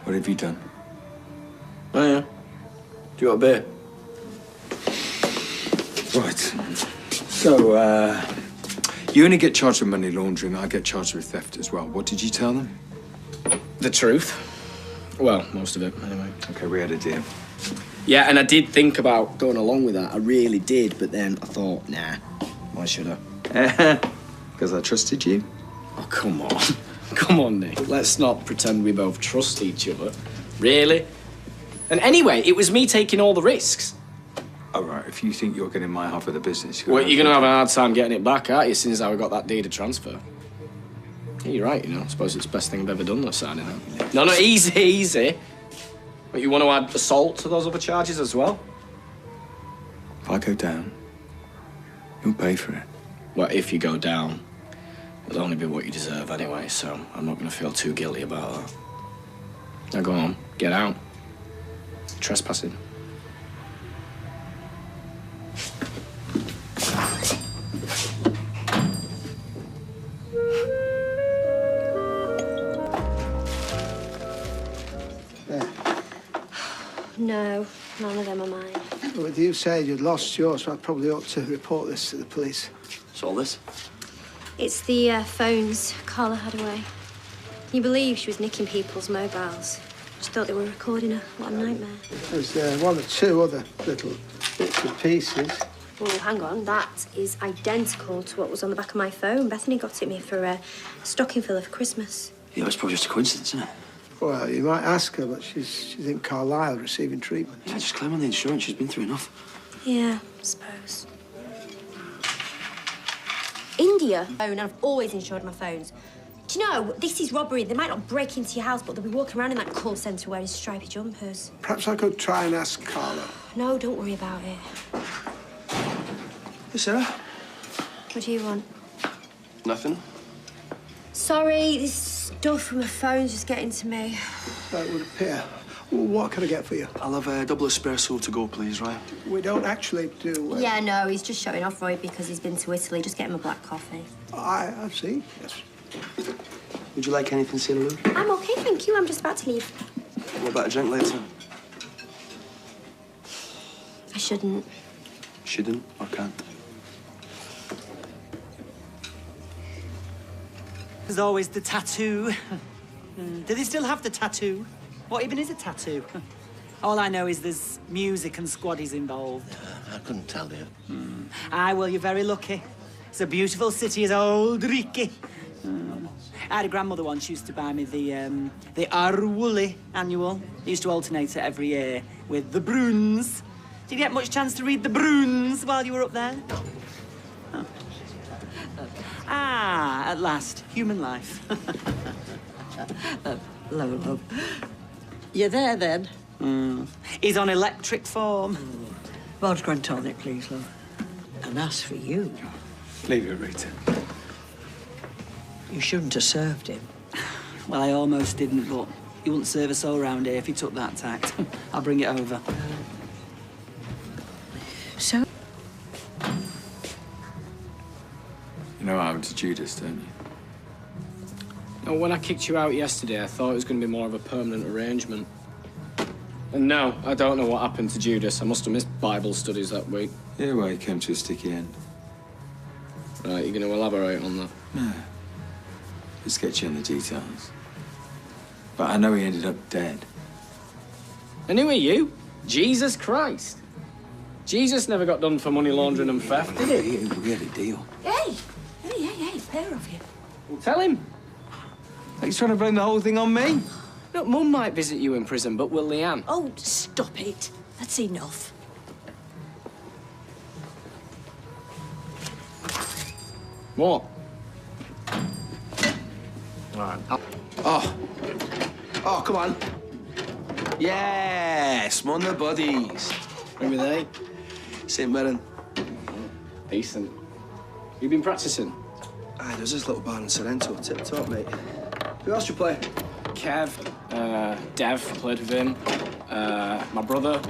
What have you done? Oh, yeah. Do you want a beer? Right. So, you only get charged with money laundering, I get charged with theft as well. What did you tell them? The truth. Well, most of it, anyway. Okay, we had a deal. Yeah, and I did think about going along with that. I really did, but then I thought, nah, why should I? Because I trusted you. Oh, come on. Come on, Nick. Let's not pretend we both trust each other. Really? And anyway, it was me taking all the risks. All right, if you think you're getting my half of the business... Well, you're going to have a hard time getting it back, aren't you, since I got that deed of transfer? Yeah, you're right, you know. I suppose it's the best thing I've ever done, that signing that. No, easy. But you want to add assault to those other charges as well? If I go down, you'll pay for it. Well, if you go down, it'll only be what you deserve anyway, so I'm not going to feel too guilty about that. Now go on, get out. Trespassing. No, none of them are mine. Well, you said you'd lost yours, so I probably ought to report this to the police. What's all this? It's the phones Carla had away. Can you believe she was nicking people's mobiles? Just thought they were recording her. What a nightmare. There's one or two other little bits and pieces. Well, hang on. That is identical to what was on the back of my phone. Bethany got it me for a stocking filler for Christmas. Yeah, it's probably just a coincidence, isn't it? Well, you might ask her, but she's in Carlisle receiving treatment. Yeah, just claim on the insurance. She's been through enough. Yeah, I suppose. India. And I've always insured my phones. Do you know, this is robbery. They might not break into your house, but they'll be walking around in that call centre wearing stripy jumpers. Perhaps I could try and ask Carla. No, don't worry about it. Hey, Sarah. What do you want? Nothing. Sorry, this stuff from the phone's just getting to me. That would appear. Well, what can I get for you? I'll have a double espresso to go, please, right? We don't actually do... Yeah, no, he's just showing off, Roy, because he's been to Italy. Just get him a black coffee. I see, yes. Would you like anything, Sarah Lou? I'm okay, thank you. I'm just about to leave. What about a drink later? I shouldn't. Shouldn't or can't? There's always the tattoo. Do they still have the tattoo? What even is a tattoo? All I know is there's music and squaddies involved. I couldn't tell you. Aye, well, you're very lucky. It's a beautiful city as old Riki. I had a grandmother once used to buy me the Arwully annual. It used to alternate it every year with the Bruins. Did you get much chance to read the Bruins while you were up there? Oh. Ah, at last, human life. Hello, love. You there, then? He's on electric form. Vodka and tonic, please, love. And as for you... Leave it, Rita. You shouldn't have served him. Well, I almost didn't, but he wouldn't serve us all round here if he took that tact. I'll bring it over. So... You know what happened to Judas, don't you? No, when I kicked you out yesterday, I thought it was going to be more of a permanent arrangement. And no, I don't know what happened to Judas. I must have missed Bible studies that week. Yeah, well, he came to a sticky end. Right, you're going to elaborate on that? No. Let's get you on the details. But I know he ended up dead. And who are you? Jesus Christ. Jesus never got done for money laundering and theft, did he? We had a deal. Hey, pair of you. Well, tell him. He's trying to blame the whole thing on me. Look, Mum might visit you in prison, but will Leanne? Oh, stop it. That's enough. What? All right. Oh, come on. Yes, Mother Buddies. Who are they? St. Mirren. Decent. You been practicing? Aye, there's this little bar in Sorrento, tip top, mate. Who else you play? Kev, Dev, played with him. My brother.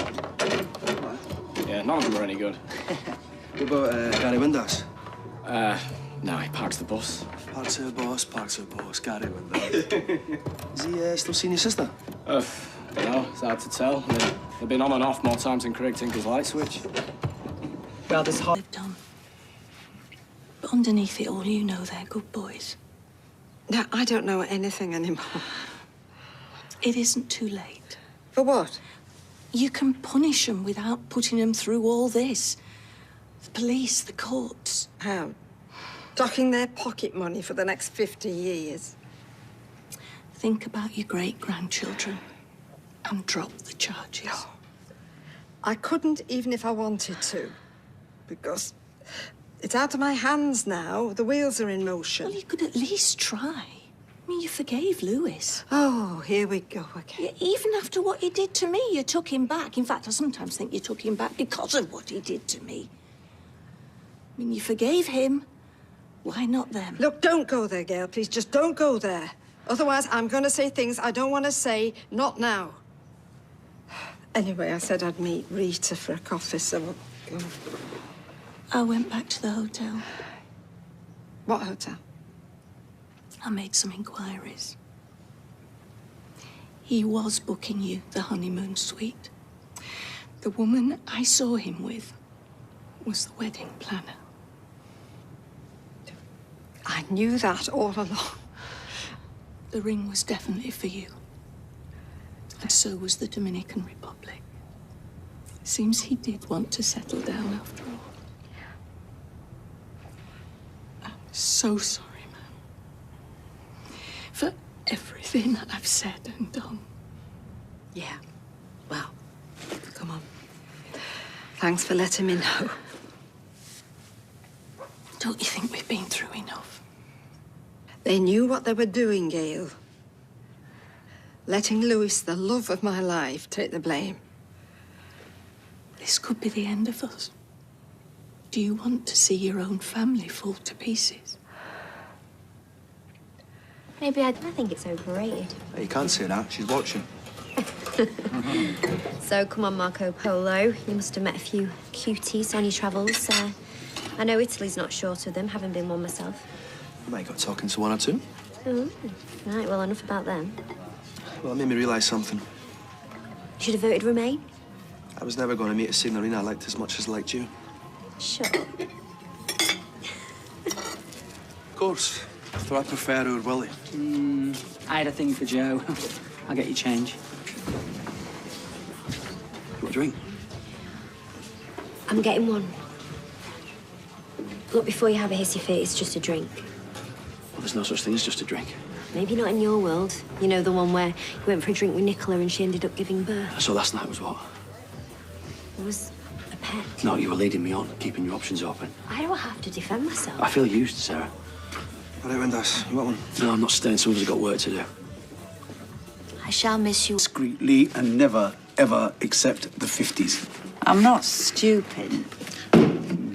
Yeah, none of them are any good. What about Gary Windass? No, he parks the bus. Parks her boss, Gary Windass. Is he still seeing your sister? Don't know, it's hard to tell. They've been on and off more times than Craig Tinker's light switch. Well, this hot... They've done. But underneath it all, you know they're good boys. No, I don't know anything anymore. It isn't too late. For what? You can punish them without putting them through all this. The police, the courts. How? Docking their pocket money for the next 50 years. Think about your great-grandchildren and drop the charges. I couldn't even if I wanted to, because it's out of my hands now. The wheels are in motion. Well, you could at least try. I mean, you forgave Lewis. Oh, here we go again. Even after what he did to me, you took him back. In fact, I sometimes think you took him back because of what he did to me. I mean, you forgave him. Why not them? Look, don't go there, Gail, please. Just don't go there. Otherwise, I'm going to say things I don't want to say, not now. Anyway, I said I'd meet Rita for a coffee, so we'll go. I went back to the hotel. What hotel? I made some inquiries. He was booking you the honeymoon suite. The woman I saw him with was the wedding planner. I knew that all along. The ring was definitely for you. And so was the Dominican Republic. Seems he did want to settle down after all. I'm so sorry, Ma'am. For everything I've said and done. Yeah. Well, come on. Thanks for letting me know. Don't you think we've been through enough? They knew what they were doing, Gail. Letting Lewis, the love of my life, take the blame. This could be the end of us. Do you want to see your own family fall to pieces? Maybe I think it's overrated. Hey, you can't say that. She's watching. So, come on, Marco Polo. You must have met a few cuties on your travels. I know Italy's not short of them, having been one myself. You might got talking to one or two. Oh, right, well, enough about them. Well, it made me realise something. You should have voted Remain. I was never going to meet a signorina I liked as much as I liked you. Shut up. Of course. Though I prefer our Willie. I had a thing for Joe. I'll get you change. You want a drink? I'm getting one. Look, before you have a hissy fit, it's just a drink. Well, there's no such thing as just a drink. Maybe not in your world. You know, the one where you went for a drink with Nicola and she ended up giving birth. So last night was what? It was a pet. No, you were leading me on, keeping your options open. I don't have to defend myself. I feel used, Sarah. All right, Wendas, you want one? No, I'm not staying. Someone's got work to do. I shall miss you. Discreetly and never, ever accept the 50s. I'm not stupid.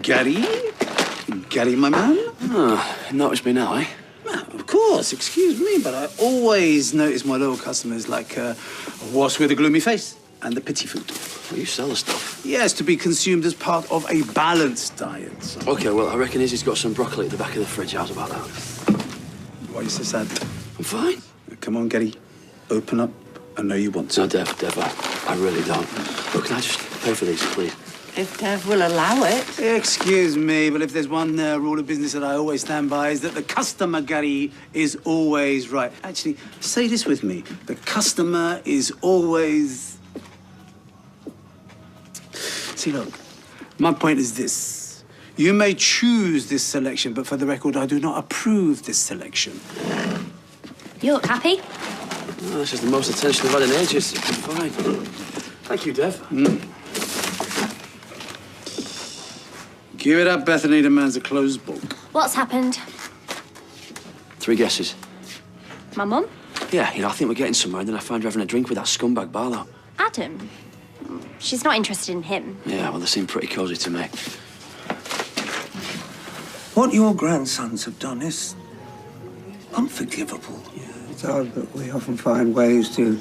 Gary? Gary, my man? Ah, noticed me now, eh? Of course, excuse me, but I always notice my loyal customers like a horse with a gloomy face and the pity food. Well, you sell the stuff. Yes, to be consumed as part of a balanced diet. So. OK, well, I reckon Izzy's got some broccoli at the back of the fridge. How's about that? Why are you so sad? I'm fine. Come on, Gary. Open up. I know you want to. No, Dev, I really don't. Look, can I just pay for these, please? If Dev will allow it. Excuse me, but if there's one rule of business that I always stand by is that the customer, Gary, is always right. Actually, say this with me. The customer is always... See, look, my point is this. You may choose this selection, but for the record, I do not approve this selection. You look happy? Oh, this is the most attention I've had in ages. It's been fine. Thank you, Dev. Give it up, Bethany. The man's a closed book. What's happened? 3 guesses. My mum? Yeah, I think we're getting somewhere, and then I find her having a drink with that scumbag Barlow. Adam? She's not interested in him. Yeah, well, they seem pretty cosy to me. What your grandsons have done is unforgivable. It's odd, but we often find ways to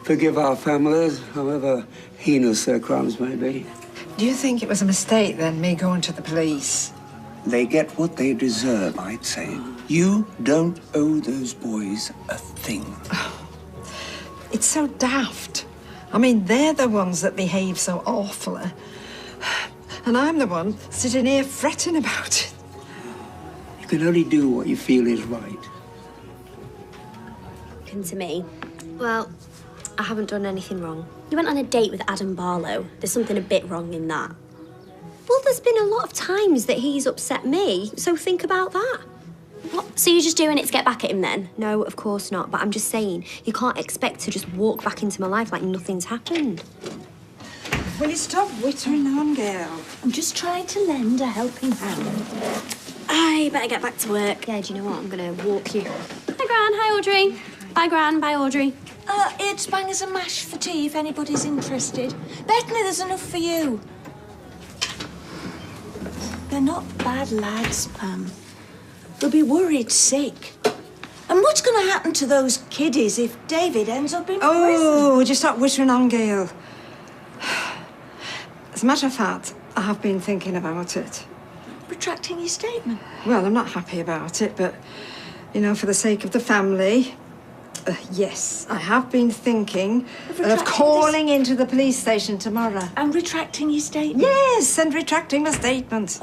forgive our families, however heinous their crimes may be. Do you think it was a mistake, then, me going to the police? They get what they deserve, I'd say. You don't owe those boys a thing. It's so daft. I mean, they're the ones that behave so awfully. And I'm the one sitting here fretting about it. You can only do what you feel is right. Come to me. Well, I haven't done anything wrong. You went on a date with Adam Barlow. There's something a bit wrong in that. Well, there's been a lot of times that he's upset me, so think about that. What? So you're just doing it to get back at him then? No, of course not, but I'm just saying, you can't expect to just walk back into my life like nothing's happened. Will you stop wittering on, girl? I'm just trying to lend a helping hand. I better get back to work. Yeah, do you know what? I'm gonna walk you. Hi, Gran. Hi, Audrey. Bye, Gran. Bye, Audrey. It's bangers and mash for tea if anybody's interested. Bethany, there's enough for you. They're not bad lads, Pam. They'll be worried sick. And what's going to happen to those kiddies if David ends up in prison? Oh, would you stop wittering on, Gail? As a matter of fact, I have been thinking about it. Retracting your statement? Well, I'm not happy about it, but, you know, for the sake of the family, Yes, I have been thinking of retracting calling into the police station tomorrow. And retracting your statement? Yes, and retracting my statement.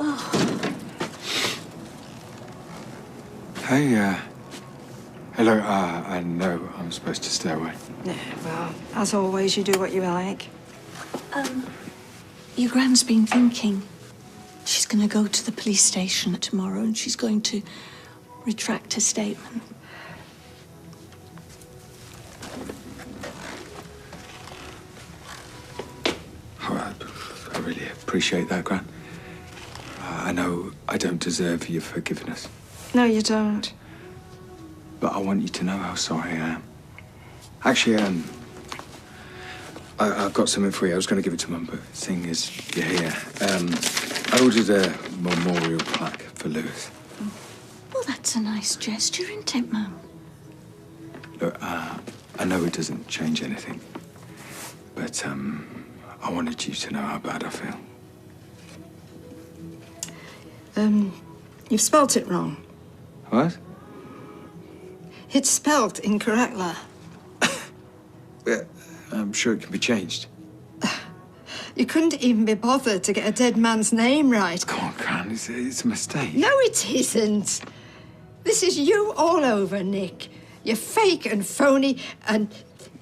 Hey, hello, I know I'm supposed to stay away. Yeah, well, as always, you do what you like. Your Gran's been thinking. She's going to go to the police station tomorrow and she's going to retract her statement. Oh, I really appreciate that, Gran. I know I don't deserve your forgiveness, No, you don't. but I want you to know how sorry I am. Actually, I've got something for you. I was going to give it to Mum, but seeing as you're here, I ordered a memorial plaque for Lewis. Well, that's a nice gesture, isn't it, Mum? Look, I know it doesn't change anything, but I wanted you to know how bad I feel. You've spelt it wrong. What? It's spelt incorrectly. Yeah, I'm sure it can be changed. You couldn't even be bothered to get a dead man's name right. Come on, Gran, it's a mistake. No, it isn't. This is you all over, Nick. You're fake and phony, and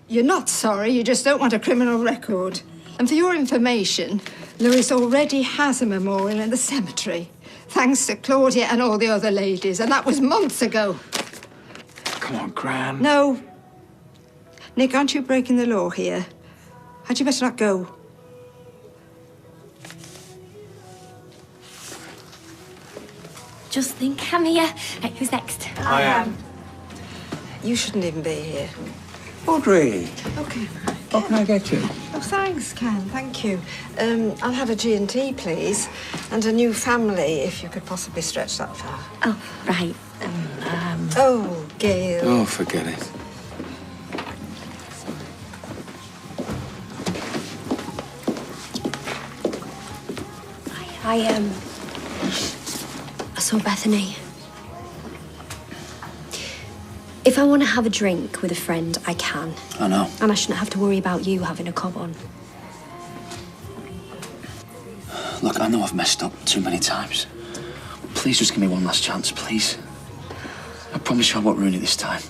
you're not sorry, you just don't want a criminal record. And for your information, Lewis already has a memorial in the cemetery, thanks to Claudia and all the other ladies, and that was months ago. Come on, Gran. No. Nick, aren't you breaking the law here? Had you better not go? Just think, I'm here. Right, who's next? I am. You shouldn't even be here. Audrey, Okay. what can I get you? Oh, thanks, Ken. Thank you. I'll have a G&T, please, and a new family, if you could possibly stretch that far. Oh, right. Oh, Gail. Oh, forget it. I saw Bethany. If I want to have a drink with a friend, I can. I know. And I shouldn't have to worry about you having a cob on. Look, I know I've messed up too many times. Please just give me one last chance, please. I promise you I won't ruin it this time.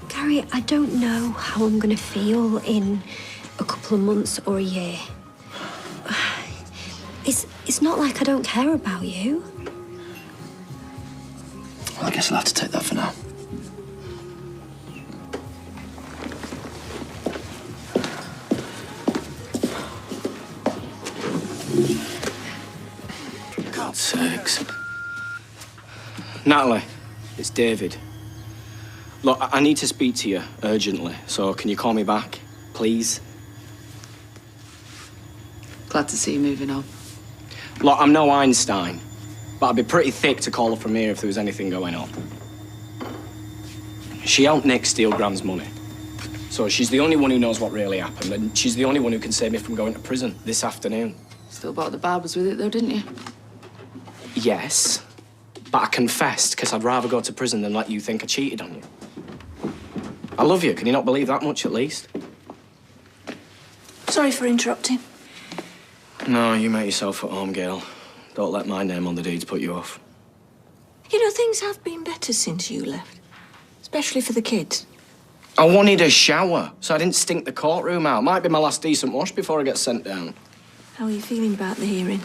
Gary, I don't know how I'm going to feel in a couple of months or a year. It's not like I don't care about you. Well, I guess I'll have to take that for now. God's sakes. Natalie, it's David. Look, I need to speak to you urgently, so can you call me back, please? Glad to see you moving on. Look, I'm no Einstein, but I'd be pretty thick to call her from here if there was anything going on. She helped Nick steal Gran's money. So she's the only one who knows what really happened, and she's the only one who can save me from going to prison this afternoon. Still bought the barbers with it, though, didn't you? Yes, but I confessed because I'd rather go to prison than let you think I cheated on you. I love you. Can you not believe that much, at least? Sorry for interrupting. No, you make yourself at home, Gail. Don't let my name on the deeds put you off. You know, things have been better since you left. Especially for the kids. I wanted a shower, so I didn't stink the courtroom out. Might be my last decent wash before I get sent down. How are you feeling about the hearing?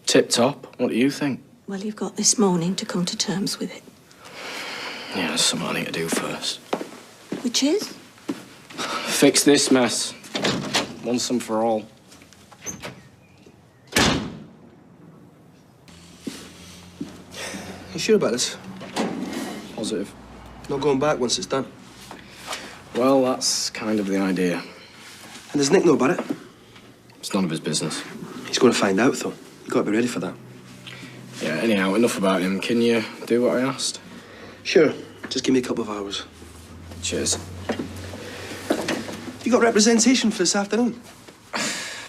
Tip-top. What do you think? Well, you've got this morning to come to terms with it. Yeah, there's something I need to do first. Which is? Fix this mess. Once and for all. You sure about this? Positive. Not going back once it's done? Well, that's kind of the idea. And does Nick know about it? It's none of his business. He's going to find out, though. You've got to be ready for that. Yeah, anyhow, enough about him. Can you do what I asked? Sure. Just give me a couple of hours. Cheers. You got representation for this afternoon?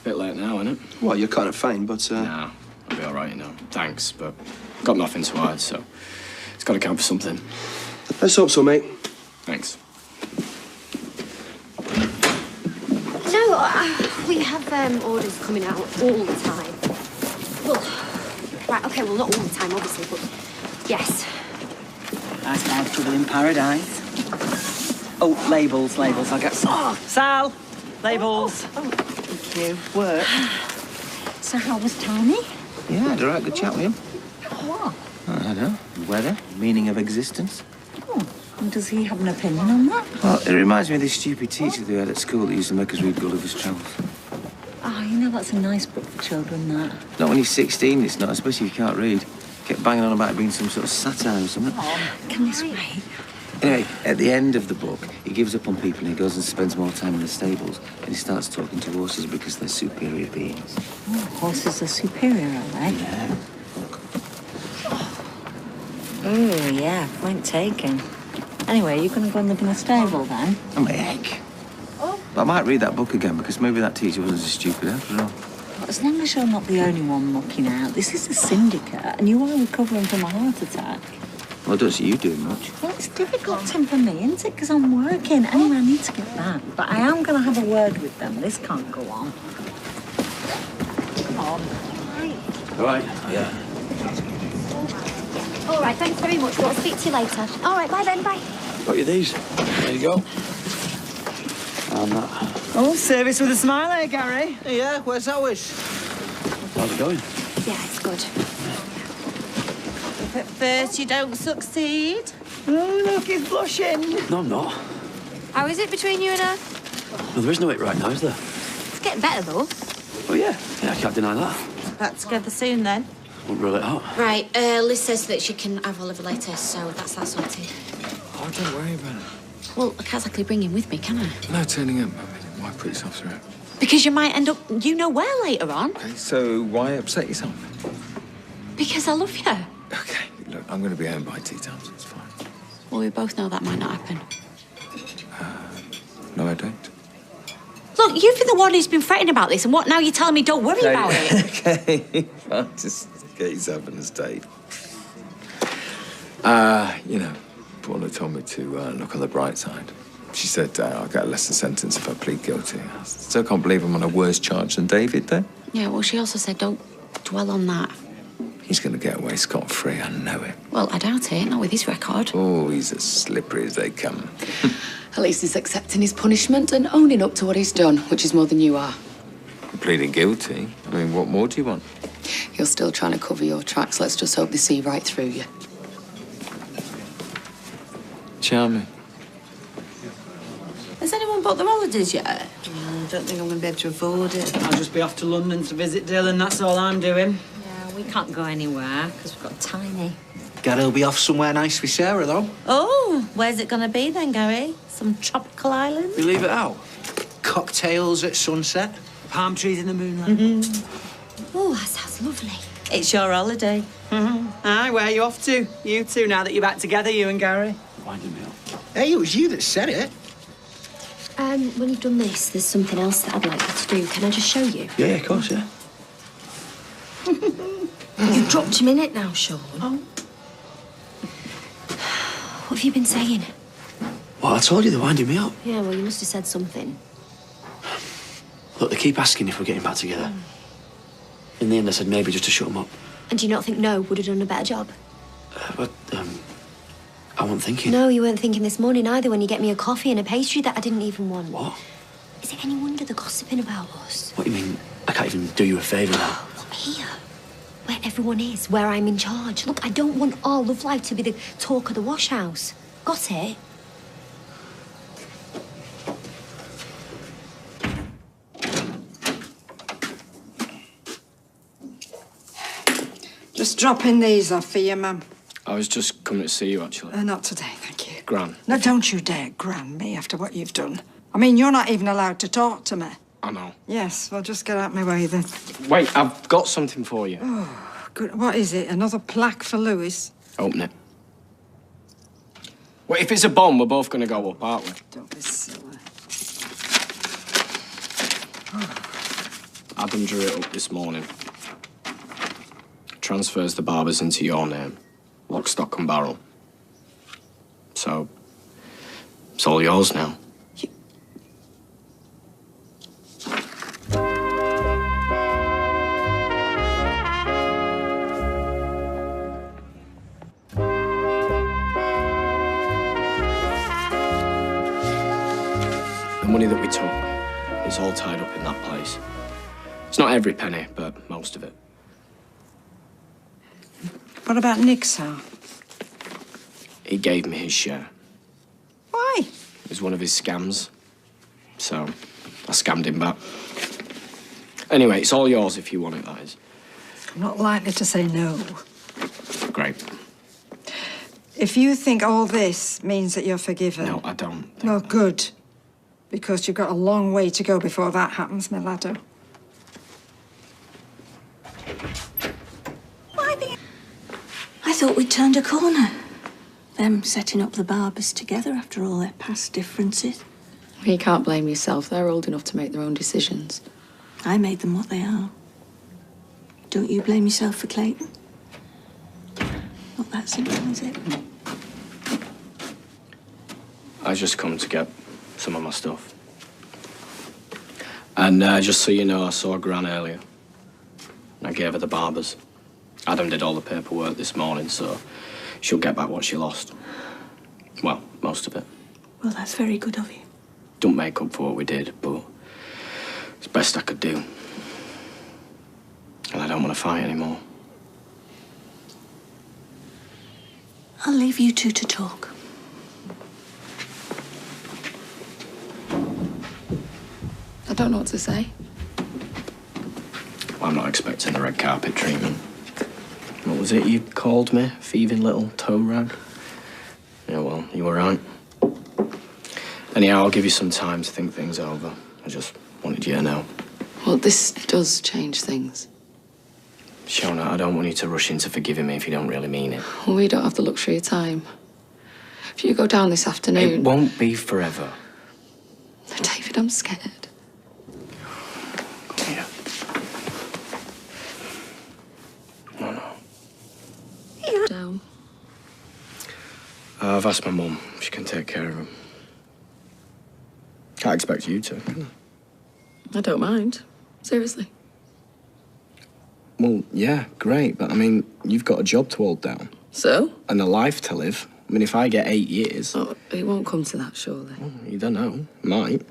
Bit late now, isn't it? Well, you're kind of fine, but... Nah, I'll be all right, you know. Thanks, but got nothing to hide, so it's got to count for something. Let's hope so, mate. Thanks. have orders coming out all the time. Well, right, okay, well, not all the time, obviously, but yes. Nice nice trouble in paradise. Oh, labels. I'll get some. Oh, Sal! Labels. Oh, thank you. Work. So how was Tony? Yeah, I had a right good chat with him. What? I don't know. Weather, meaning of existence. Oh, and does he have an opinion on that? Well, it reminds me of this stupid teacher they had at school that used to make us read Gulliver's Travels. Oh, you know, that's a nice book for children, that. Not when you're 16, it's not, especially if you can't read. Kept banging on about it being some sort of satire or something. Oh, can this wait? Anyway, at the end of the book, he gives up on people and he goes and spends more time in the stables and he starts talking to horses because they're superior beings. Oh, horses are superior, are they? Yeah. Oh, yeah, point taken. Anyway, you're going to go and live in a stable, then? Oh, my heck. Oh. But I might read that book again because maybe that teacher wasn't so stupid after all. Well, as long as you're not the only one mucking out, this is a syndicate and you are recovering from a heart attack. Well, I don't see you doing much. Well, it's difficult time for me, isn't it? Because I'm working. Anyway, I need to get back. But I am going to have a word with them. This can't go on. Come on. All right. Yeah. All right, thanks very much. I'll speak to you later. All right, bye then, bye. Got you these. There you go. And that. Oh, service with a smile, eh, Gary? Yeah, where's ours? How's it going? Yeah, it's good. If at first you don't succeed. Oh, look, he's blushing. No, I'm not. How is it between you and her? Well, there is no it right now, is there? It's getting better, though. Oh, yeah. Yeah, I can't deny that. Back together soon, then. Won't rule it out. Right, Liz says that she can have Oliver later, so that's that sorted. Oh, don't worry about it. Well, I can't exactly bring him with me, can I? No turning up. I mean, why put yourself through it? Because you might end up you know where later on. Okay, so why upset yourself? Because I love you. Okay, look, I'm going to be home by tea time, so it's fine. Well, we both know that might not happen. No, I don't. Look, you've been the one who's been fretting about this, and what now you're telling me don't worry about it? Okay, fine, just get yourself in a state. You know, Paula told me to look on the bright side. She said I'll get a lesser sentence if I plead guilty. I still can't believe I'm on a worse charge than David, though. Yeah, well, she also said don't dwell on that. He's going to get away scot-free, I know it. Well, I doubt it, not with his record. Oh, he's as slippery as they come. At least he's accepting his punishment and owning up to what he's done, which is more than you are. Pleading guilty? I mean, what more do you want? You're still trying to cover your tracks. Let's just hope they see right through you. Charming. Has anyone bought their holidays yet? I don't think I'm going to be able to afford it. I'll just be off to London to visit Dylan, that's all I'm doing. Yeah, we can't go anywhere because we've got Tiny. Gary'll be off somewhere nice with Sarah, though. Oh, where's it going to be then, Gary? Some tropical island? You leave it out. Cocktails at sunset. Palm trees in the moonlight. Oh, that sounds lovely. It's your holiday. Aye, where are you off to? You two, now that you're back together, you and Gary. Winding me up. Hey, it was you that said it. When you've done this, there's something else that I'd like you to do. Can I just show you? Yeah, of course, yeah. You've dropped him in it now, Sean. Oh. What have you been saying? Well, I told you they're winding me up. Yeah, well, you must have said something. Look, they keep asking if we're getting back together. In the end, I said maybe just to shut them up. And do you not think No would have done a better job? But, I wasn't thinking. No, you weren't thinking this morning either when you get me a coffee and a pastry that I didn't even want. What? Is it any wonder they're gossiping about us? What do you mean? I can't even do you a favour now. Here, where everyone is, where I'm in charge. Look, I don't want our love life to be the talk of the wash house. Got it? Just dropping these off for you, Mum. I was just coming to see you, actually. Not today, thank you. Gran. No, don't you dare gran me after what you've done. I mean, you're not even allowed to talk to me. I know. Yes, well, just get out my way then. Wait, I've got something for you. Oh, good. What is it? Another plaque for Lewis? Open it. Well, if it's a bomb, we're both going to go up, aren't we? Don't be silly. Adam drew it up this morning. Transfers the Barbers into your name. Lock, stock and barrel. So, it's all yours now. The money that we took is all tied up in that place. It's not every penny, but most of it. What about Nick's half? He gave me his share. Why? It was one of his scams. So, I scammed him back. Anyway, it's all yours if you want it, that is. I'm not likely to say no. Great. If you think all this means that you're forgiven... No, I don't. Well, good. Because you've got a long way to go before that happens, my laddo. I thought we'd turned a corner. Them setting up the Barbers together after all their past differences. Well, you can't blame yourself. They're old enough to make their own decisions. I made them what they are. Don't you blame yourself for Clayton? Not that simple, is it? I just come to get some of my stuff. And just so you know, I saw Gran earlier. I gave her the Barbers. Adam did all the paperwork this morning, so she'll get back what she lost. Well, most of it. Well, that's very good of you. Don't make up for what we did, but it's best I could do. And I don't want to fight anymore. I'll leave you two to talk. I don't know what to say. Well, I'm not expecting the red carpet treatment. What was it you called me? Thieving little toe rag? Yeah, well, you were right. Anyhow, I'll give you some time to think things over. I just wanted you to know. Well, this does change things. Shona, I don't want you to rush into forgiving me if you don't really mean it. Well, we don't have the luxury of time. If you go down this afternoon... It won't be forever. David, I'm scared. Come here. No. Down. I've asked my mum if she can take care of him. Can't expect you to, can I don't mind. Seriously. Well, yeah, great, but I mean, you've got a job to hold down. So? And a life to live. I mean, if I get 8 years... Oh, it won't come to that, surely. Well, you don't know. Might.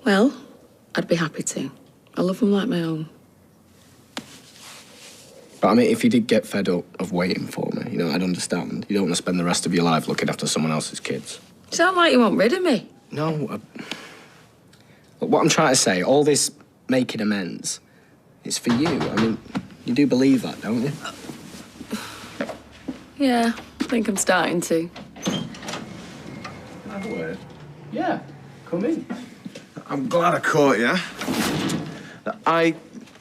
Well, I'd be happy to. I love them like my own. But I mean, if you did get fed up of waiting for me, you know, I'd understand. You don't want to spend the rest of your life looking after someone else's kids. You sound like you want rid of me. No, Look, what I'm trying to say, all this making amends, it's for you. I mean, you do believe that, don't you? Yeah, I think I'm starting to. Have a word. Yeah, come in. I'm glad I caught you. I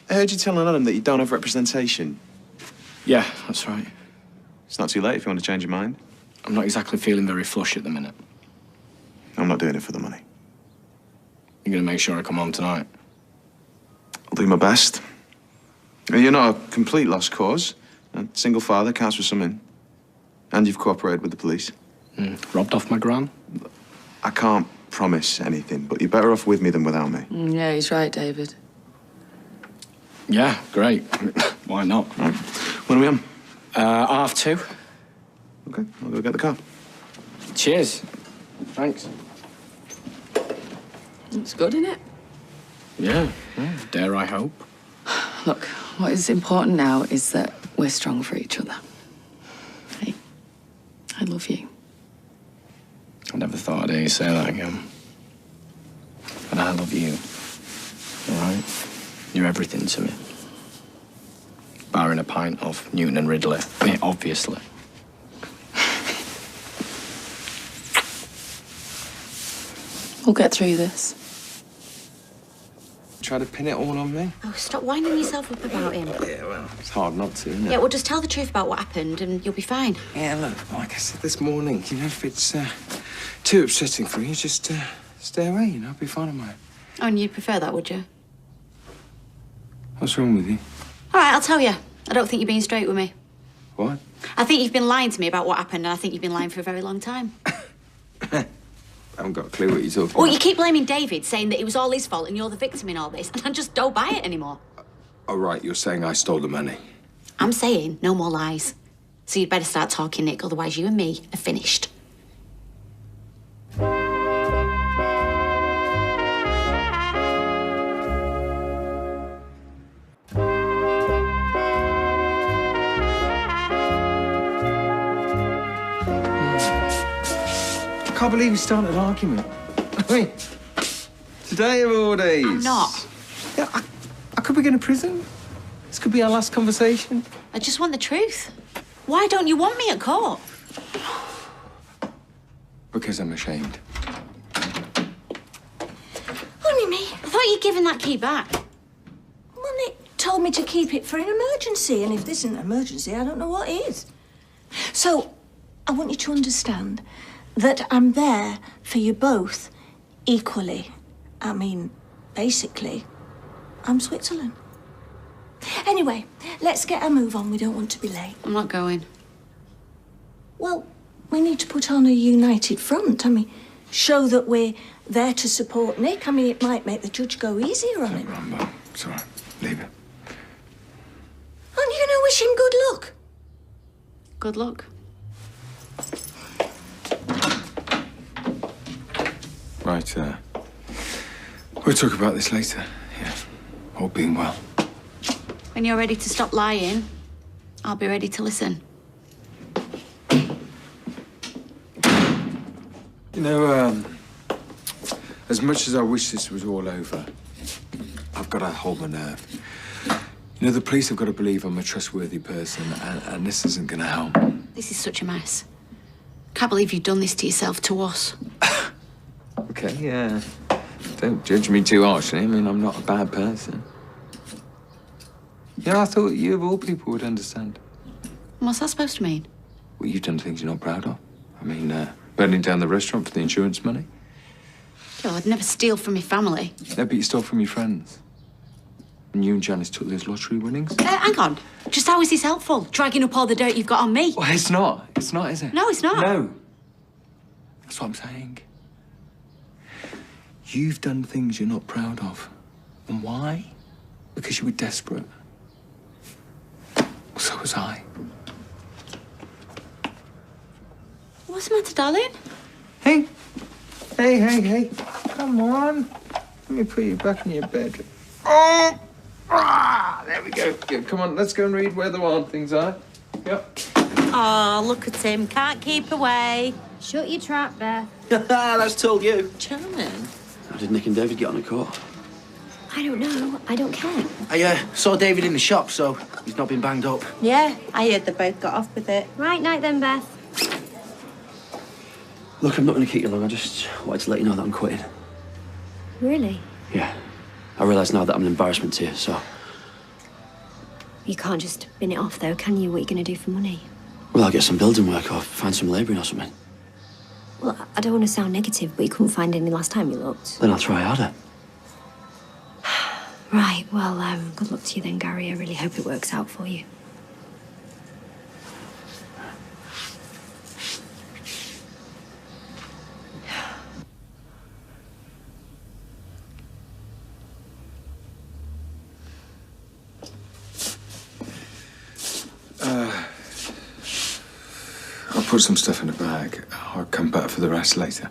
heard you telling Adam that you don't have representation. Yeah, that's right. It's not too late if you want to change your mind. I'm not exactly feeling very flush at the minute. I'm not doing it for the money. You're gonna make sure I come home tonight? I'll do my best. You're not a complete lost cause. A single father counts for something. And you've cooperated with the police. Robbed off my gran? I can't promise anything, but you're better off with me than without me. Yeah, he's right, David. Yeah, great. Why not? Right. When are we on? 2:30. Okay, I'll go get the car. Cheers. Thanks. It's good, isn't it? Yeah, dare I hope. Look, what is important now is that we're strong for each other. Hey, I love you. I never thought I'd hear you say that again. But I love you. All right? You're everything to me. Barring a pint of Newton and Ridley. I mean, obviously. We'll get through this. Try to pin it all on me? Oh, stop winding yourself up about him. Yeah, well, it's hard not to, isn't it? Yeah, well, just tell the truth about what happened and you'll be fine. Yeah, look, like I said this morning, you know, if it's too upsetting for you, just stay away, you know, I'll be fine on my own. Oh, and you'd prefer that, would you? What's wrong with you? All right, I'll tell you. I don't think you're being straight with me. What? I think you've been lying to me about what happened, and I think you've been lying for a very long time. I haven't got a clue what you're talking Well, about. you keep blaming David, saying that it was all his fault and you're the victim in all this, and I just don't buy it anymore. Oh, right, you're saying I stole the money. I'm saying no more lies. So you'd better start talking, Nick, otherwise you and me are finished. can't believe you started an argument. I mean, today of all days. I'm not. Yeah, I could be going to prison. This could be our last conversation. I just want the truth. Why don't you want me at court? Because I'm ashamed. Only me. I thought you'd given that key back. Well, Nick told me to keep it for an emergency, and if this isn't an emergency, I don't know what is. So, I want you to understand that I'm there for you both equally. I mean, basically, I'm Switzerland. Anyway, let's get a move on. We don't want to be late. I'm not going. Well, we need to put on a united front. I mean, show that we're there to support Nick. I mean, it might make the judge go easier on him. Rambo, it's all right. Leave it. Aren't you going to wish him good luck? Good luck. Right, we'll talk about this later. Yeah, all being well. When you're ready to stop lying, I'll be ready to listen. You know, as much as I wish this was all over, I've got to hold my nerve. You know, the police have got to believe I'm a trustworthy person, and this isn't going to help. This is such a mess. Can't believe you've done this to yourself, to us. Okay, yeah. Don't judge me too harshly. I mean, I'm not a bad person. Yeah, I thought you of all people would understand. What's that supposed to mean? Well, you've done things you're not proud of. I mean, burning down the restaurant for the insurance money. Well, I'd never steal from my family. No, but you stole from your friends. And you and Janice took those lottery winnings. Hang on. Just how is this helpful? Dragging up all the dirt you've got on me? Well, it's not. It's not, is it? No, it's not. No. That's what I'm saying. You've done things you're not proud of. And why? Because you were desperate. So was I. What's the matter, darling? Hey. Hey. Come on. Let me put you back in your bed. Oh! There we go. Yeah, come on, let's go and read where the wild things are. Yep. Oh, look at him. Can't keep away. Shut your trap, Beth. That's told you. Charming. How did Nick and David get on a court? I don't know. I don't care. I saw David in the shop, so he's not been banged up. Yeah, I heard they both got off with it. Right night then, Beth. Look, I'm not going to keep you long. I just wanted to let you know that I'm quitting. Really? Yeah. I realise now that I'm an embarrassment to you, so... You can't just bin it off, though, can you? What are you going to do for money? Well, I'll get some building work or find some labouring or something. Well, I don't want to sound negative, but you couldn't find any last time you looked. Then I'll try harder. Right, well, good luck to you then, Gary. I really hope it works out for you. I'll put some stuff in a bag. I'll come back for the rest later.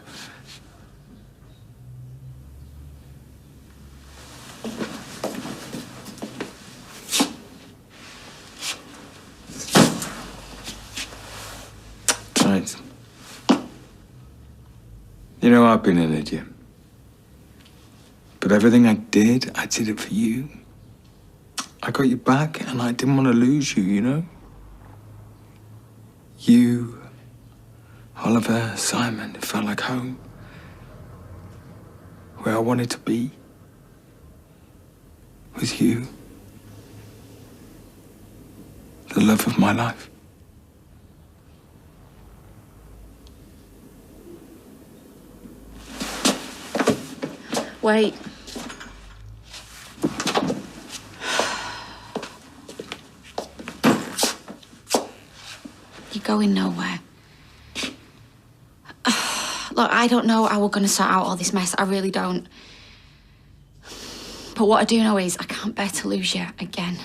Right. You know, I've been an idiot. But everything I did it for you. I got you back, and I didn't want to lose you, you know? You, Oliver, Simon, it felt like home. Where I wanted to be. With you. The love of my life. Wait. You're going nowhere. Look, I don't know how we're going to sort out all this mess. I really don't. But what I do know is I can't bear to lose you again.